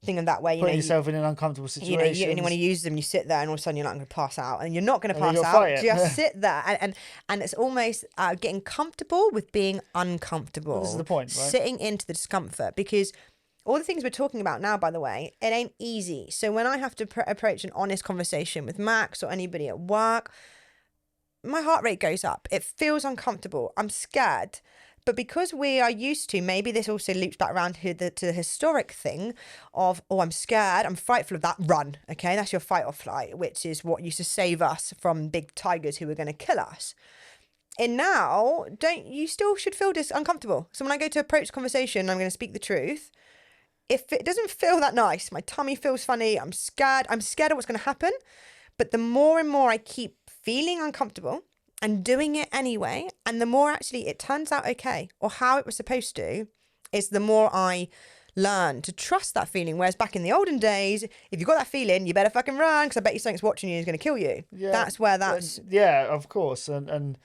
thing of that way. Putting yourself in an uncomfortable situation. And when you use them, you sit there, and all of a sudden you're not going to pass out, and you're not going to pass out. Just sit there, and it's almost getting comfortable with being uncomfortable. Well, this is the point, right? Sitting into the discomfort, because all the things we're talking about now, by the way, it ain't easy. So when I have to approach an honest conversation with Max or anybody at work, my heart rate goes up. It feels uncomfortable. I'm scared. But because we are used to, maybe this also loops back around to the historic thing of, oh, I'm scared, I'm frightful of that, run. Okay, that's your fight or flight, which is what used to save us from big tigers who were going to kill us. And now, you still should feel uncomfortable. So when I go to approach conversation, I'm going to speak the truth. If it doesn't feel that nice, my tummy feels funny, I'm scared of what's going to happen. But the more and more I keep feeling uncomfortable and doing it anyway, and the more actually it turns out okay, or how it was supposed to, is the more I learn to trust that feeling. Whereas back in the olden days, if you got that feeling, you better fucking run, because I bet you something's watching you and is going to kill you. Yeah, that's where that's... Yeah, of course. And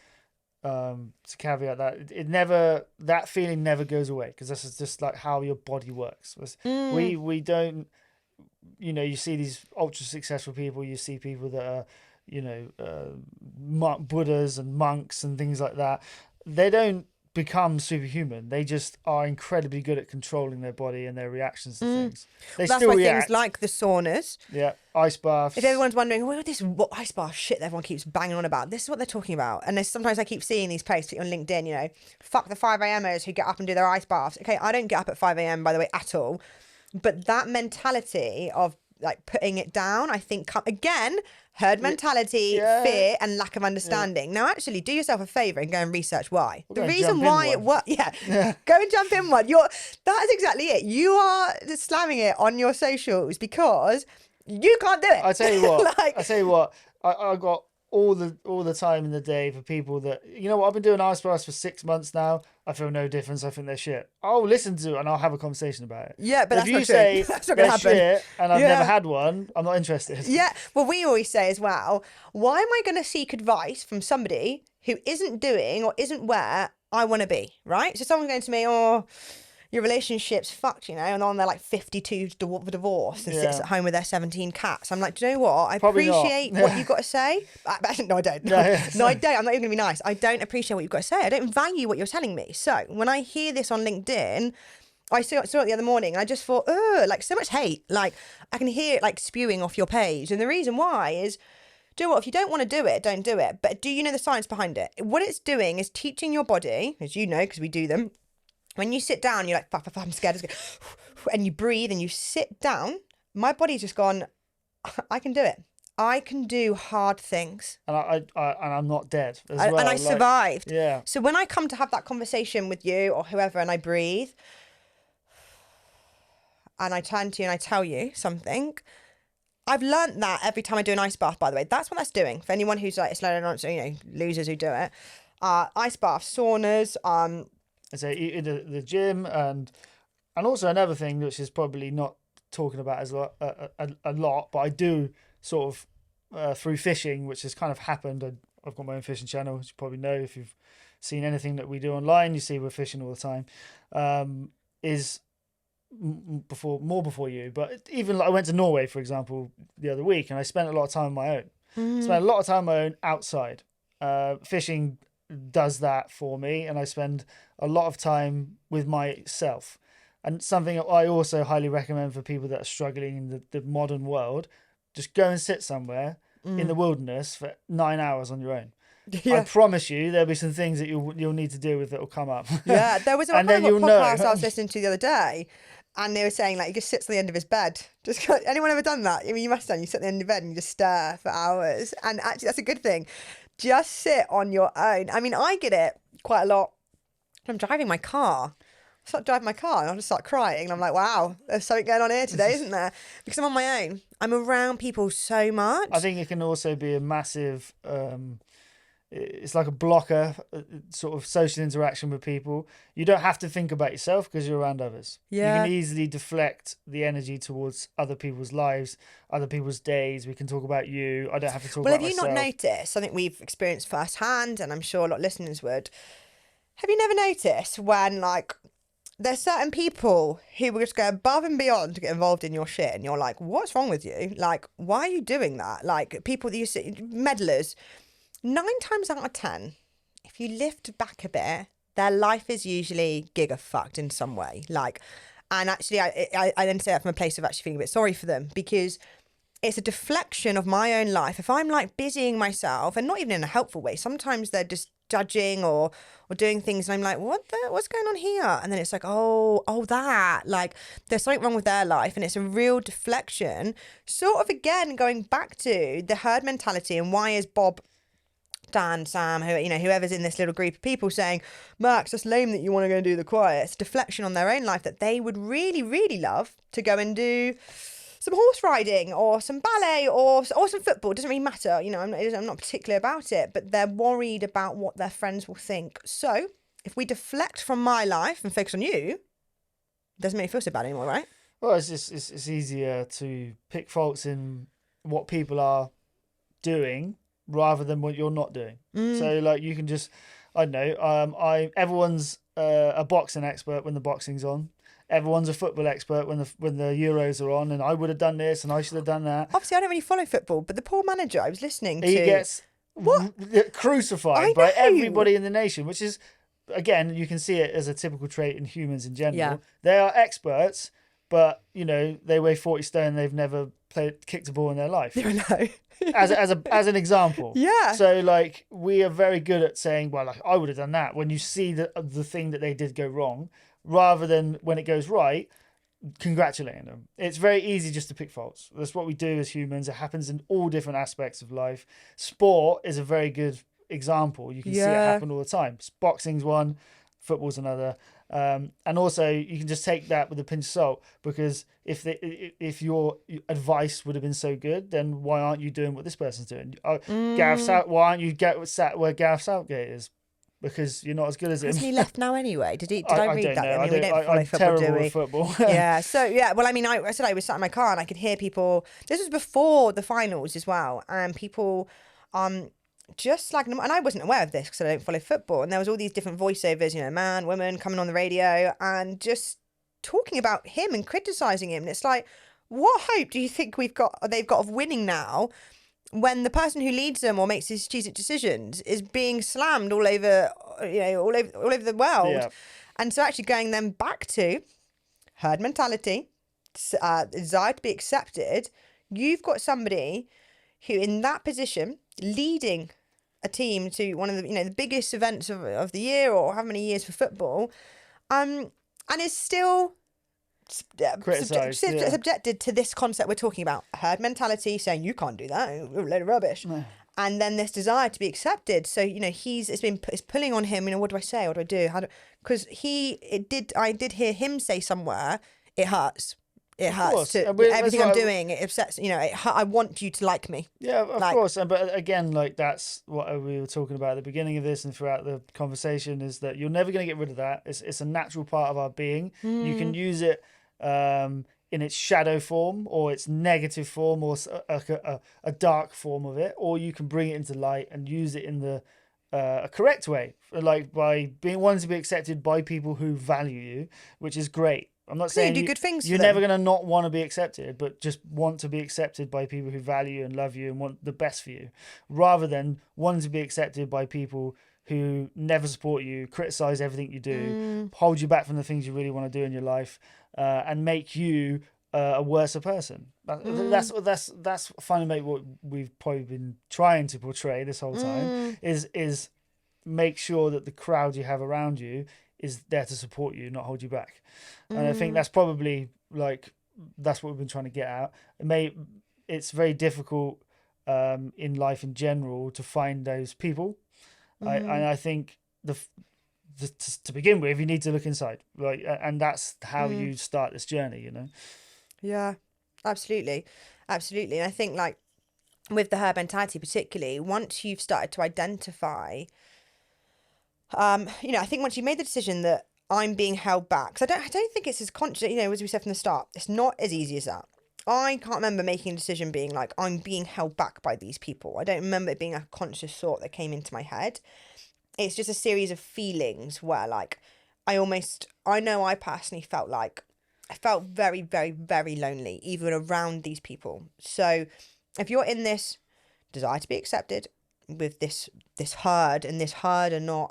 to caveat that feeling never goes away, because this is just like how your body works. We don't, you see these ultra successful people, you see people that are Buddhas and monks and things like that. They don't become superhuman. They just are incredibly good at controlling their body and their reactions to things. That's still why react. Things like the saunas. Yeah, ice baths. If everyone's wondering, what ice bath shit that everyone keeps banging on about, this is what they're talking about. And sometimes I keep seeing these posts on LinkedIn, fuck the 5amers who get up and do their ice baths. Okay, I don't get up at 5am, by the way, at all. But that mentality of like putting it down, I think, again, herd mentality, fear, and lack of understanding. Now, actually, do yourself a favour and go and research why. The reason why it works, go and jump in one. That is exactly it. You are slamming it on your socials because you can't do it. I tell you what, I got all the time in the day for people that, I've been doing ice baths for 6 months now. I feel no difference. I think they're shit. I'll listen to it and I'll have a conversation about it. Yeah, but if you say that's not gonna happen. Shit and I've never had one, I'm not interested. Yeah, well, we always say as well, why am I going to seek advice from somebody who isn't doing or isn't where I want to be, right? So someone's going to me, oh, your relationship's fucked, and on they're like 52 for divorce and sits at home with their 17 cats. I'm like, do you know what? I Probably appreciate what you've got to say. No, I don't. No, I don't. I'm not even going to be nice. I don't appreciate what you've got to say. I don't value what you're telling me. So when I hear this on LinkedIn, I saw it the other morning and I just thought, like so much hate. Like I can hear it like spewing off your page. And the reason why is, do you know what? If you don't want to do it, don't do it. But do you know the science behind it? What it's doing is teaching your body, as you know, because we do them. When you sit down, you're like, fuck, I'm scared. And you breathe and you sit down. My body's just gone, I can do it. I can do hard things. And I'm not dead as well. And I survived. Yeah. So when I come to have that conversation with you or whoever and I breathe and I turn to you and I tell you something, I've learnt that every time I do an ice bath, by the way. That's what that's doing. For anyone who's like, it's losers who do it. Ice baths, saunas, So the gym and also another thing which is probably not talking about as a lot, but I do sort of through fishing, which has kind of happened. I've got my own fishing channel, as you probably know if you've seen anything that we do online. You see we're fishing all the time. Is before you, but even like I went to Norway, for example, the other week, and I spent a lot of time on my own. Spent a lot of time on my own outside, fishing does that for me, and I spend a lot of time with myself. And something I also highly recommend for people that are struggling in the modern world, just go and sit somewhere in the wilderness for 9 hours on your own. I Yeah. promise you there'll be some things that you'll need to deal with that will come up. Yeah, there was a And then you'll podcast know. I was listening to the other day, and they were saying like he just sits on the end of his bed. Just anyone ever done that? I mean, you must have done. You sit on the end of your bed and you just stare for hours. And actually, that's a good thing. Just sit on your own. I mean, I get it quite a lot when I'm driving my car. I start driving my car and I'll just start crying. And I'm like, wow, there's something going on here today, isn't there? Because I'm on my own. I'm around people so much. I think it can also be a massive it's like a blocker, sort of social interaction with people. You don't have to think about yourself because you're around others. Yeah. You can easily deflect the energy towards other people's lives, other people's days. We can talk about you. I don't have to talk about myself. Well, have you not noticed, something we've experienced firsthand, and I'm sure a lot of listeners would, have you never noticed when, like, there's certain people who will just go above and beyond to get involved in your shit, and you're like, what's wrong with you? Like, why are you doing that? Like, people that you see, meddlers, 9 times out of 10, if you lift back a bit, their life is usually giga-fucked in some way. Like, and actually, I then say that from a place of actually feeling a bit sorry for them, because it's a deflection of my own life. If I'm like busying myself, and not even in a helpful way, sometimes they're just judging or doing things, and I'm like, what's going on here? And then it's like, oh, that, like, there's something wrong with their life, and it's a real deflection. Sort of, again, going back to the herd mentality, and why is Bob, Dan, Sam, whoever's in this little group of people saying, Max, that's lame that you want to go and do the choir. It's a deflection on their own life that they would really, really love to go and do some horse riding or some ballet or some football. It doesn't really matter. I'm not particular about it, but they're worried about what their friends will think. So if we deflect from my life and focus on you, it doesn't make me feel so bad anymore, right? Well, it's easier to pick faults in what people are doing rather than what you're not doing. So like you can just, I don't know, everyone's a boxing expert when the boxing's on. Everyone's a football expert when the Euros are on, and I would have done this and I should have done that. Obviously, I don't really follow football, but the poor manager I was listening to, he gets crucified by everybody in the nation, which is, again, you can see it as a typical trait in humans in general. Yeah. They are experts, but they weigh 40 stone. They've never kicked a ball in their life. I know. as an example. Yeah. So like we are very good at saying, well, like I would have done that when you see the thing that they did go wrong, rather than when it goes right, congratulating them. It's very easy just to pick faults. That's what we do as humans. It happens in all different aspects of life. Sport is a very good example. You can see it happen all the time. Boxing's one, football's another. And also you can just take that with a pinch of salt, because if your advice would have been so good, then why aren't you doing what this person's doing? Why aren't you sat where Gareth Southgate is? Because you're not as good as him. Hasn't he left now anyway? Did I read that? Know. I mean, we don't follow I'm football, do terrible we? at football. Yeah. So yeah. Well, I mean, I said I was sat in my car and I could hear people. This was before the finals as well, and people, just like, and I wasn't aware of this because I don't follow football. And there was all these different voiceovers, man, woman, coming on the radio and just talking about him and criticising him. And it's like, what hope do you think they've got of winning now, when the person who leads them or makes these strategic decisions is being slammed all over the world? Yeah. And so actually going then back to herd mentality, desire to be accepted, you've got somebody who in that position, leading a team to one of the the biggest events of the year, or how many years for football, and is still subjected to this concept we're talking about, herd mentality, saying you can't do that, you're a load of rubbish. No. And then this desire to be accepted. So it's pulling on him. What do I say? What do I do? Because I did hear him say somewhere, it hurts. It hurts. Everything I'm doing, it upsets. I want you to like me. Yeah, of course. But again, like that's what we were talking about at the beginning of this and throughout the conversation, is that you're never going to get rid of that. It's a natural part of our being. You can use it in its shadow form or its negative form, or a dark form of it, or you can bring it into light and use it in the a correct way, like by wanting to be accepted by people who value you, which is great. I'm not saying you do good things. You're never going to not want to be accepted, but just want to be accepted by people who value and love you and want the best for you, rather than wanting to be accepted by people who never support you, criticize everything you do, hold you back from the things you really want to do in your life, and make you a worse person. That's fundamentally what we've probably been trying to portray this whole time. Is make sure that the crowd you have around you is there to support you, not hold you back. And I think that's probably like that's what we've been trying to get at. It's very difficult in life in general to find those people. And I think to begin with, you need to look inside, like, and that's how you start this journey, you know. Yeah, absolutely. And I think like with the herb mentality particularly, once you've started to identify, I think once you made the decision that I'm being held back, because I don't think it's as conscious, as we said from the start, it's not as easy as that. I can't remember making a decision being like, I'm being held back by these people. I don't remember it being a conscious thought that came into my head. It's just a series of feelings where like, I personally felt like, I felt very, very, very lonely, even around these people. So if you're in this desire to be accepted with this herd, and this herd are not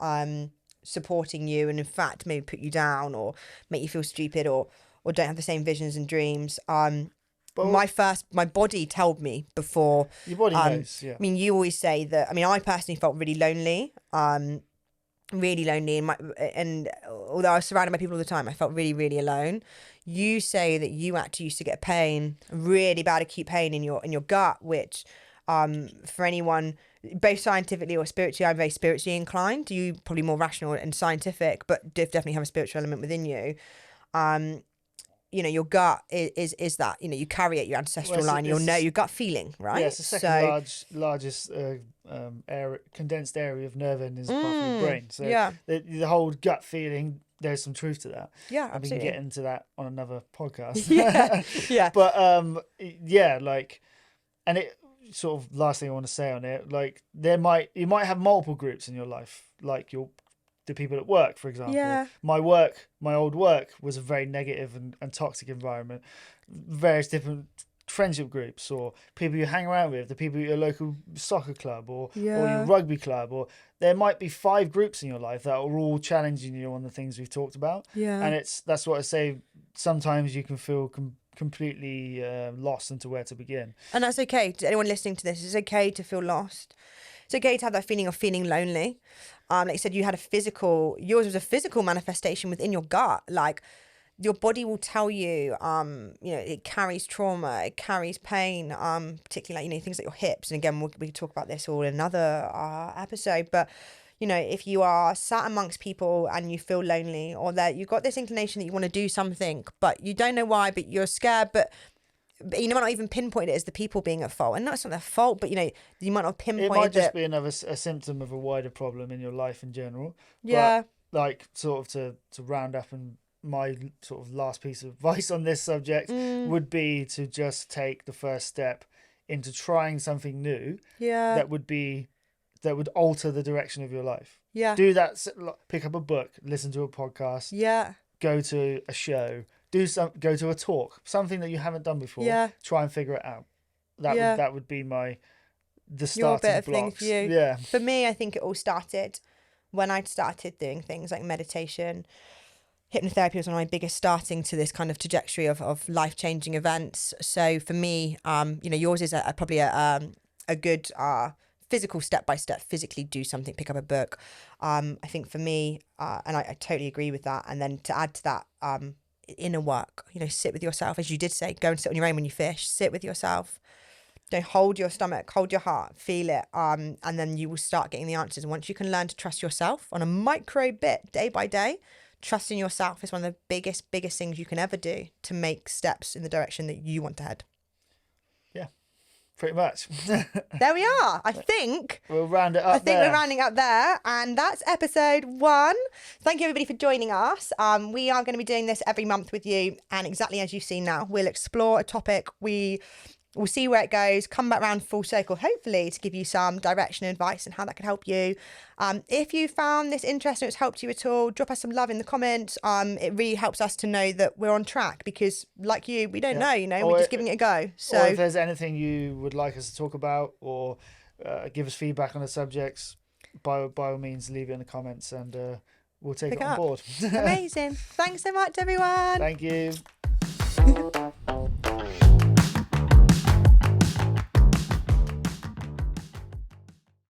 supporting you, and in fact maybe put you down or make you feel stupid or don't have the same visions and dreams, my body told me before. Your body knows, yeah. I mean, you always say that. I mean, I personally felt really lonely. Really lonely, and although I was surrounded by people all the time, I felt really, really alone. You say that you actually used to get pain, really bad acute pain in your gut, which for anyone, both scientifically or spiritually, I'm very spiritually inclined. You probably more rational and scientific, but definitely have a spiritual element within you. Your gut is that, you carry it, your ancestral line, your gut feeling, right? Yeah, it's the second largest area, condensed area of nerve endings apart from your brain. So yeah. The whole gut feeling, there's some truth to that. Yeah, and absolutely. we can get into that on another podcast. yeah. But like, and it sort of last thing I want to say on it, like you might have multiple groups in your life, like the people at work, for example. Yeah. My old work was a very negative and toxic environment. Various different friendship groups, or people you hang around with, the people at your local soccer club or your rugby club, or there might be 5 groups in your life that are all challenging you on the things we've talked about. Yeah. And that's what I say. Sometimes you can feel completely lost into where to begin. And that's okay. To anyone listening to this, it's okay to feel lost. It's okay to have that feeling of feeling lonely. Like you said, yours was a physical manifestation within your gut. Like your body will tell you, it carries trauma, it carries pain, particularly like, things like your hips. And again, we can talk about this all in another episode. But, if you are sat amongst people and you feel lonely, or that you've got this inclination that you want to do something, but you don't know why, but you're scared, but you might not even pinpoint it as the people being at fault. And that's not their fault, but, you might not pinpoint it. It might just be a symptom of a wider problem in your life in general. Yeah. But, like, sort of to round up, and my sort of last piece of advice on this subject would be to just take the first step into trying something new. Yeah. That would alter the direction of your life. Yeah. Do that. Pick up a book, listen to a podcast. Yeah. Go to a show. Go to a talk, something that you haven't done before. Yeah. Try and figure it out. That would be the starting your bit of blocks. thing for you. Yeah. For me, I think it all started when I started doing things like meditation. Hypnotherapy was one of my biggest starting to this kind of trajectory of life-changing events. So for me, yours is probably a good physical step-by-step, physically do something, pick up a book. I think for me, and I totally agree with that. And then to add to that, inner work, sit with yourself, as you did say, go and sit on your own when you fish, sit with yourself. Don't hold your stomach, hold your heart, feel it. And then you will start getting the answers. And once you can learn to trust yourself on a micro bit, day by day, trusting yourself is one of the biggest things you can ever do to make steps in the direction that you want to head. Yeah, pretty much. There we are. I think we'll round it up. I think we're rounding up there, and that's episode 1. Thank you everybody for joining us. We are going to be doing this every month with you, and exactly as you've seen now, we'll explore a topic. We'll see where it goes, come back round full circle, hopefully, to give you some direction and advice and how that can help you. If you found this interesting, it's helped you at all, drop us some love in the comments. It really helps us to know that we're on track, because like you, we don't know, we're just giving it a go. So or if there's anything you would like us to talk about, or give us feedback on the subjects, by all means, leave it in the comments, and we'll take Pick it it on up. board. Amazing. Thanks so much, everyone. Thank you.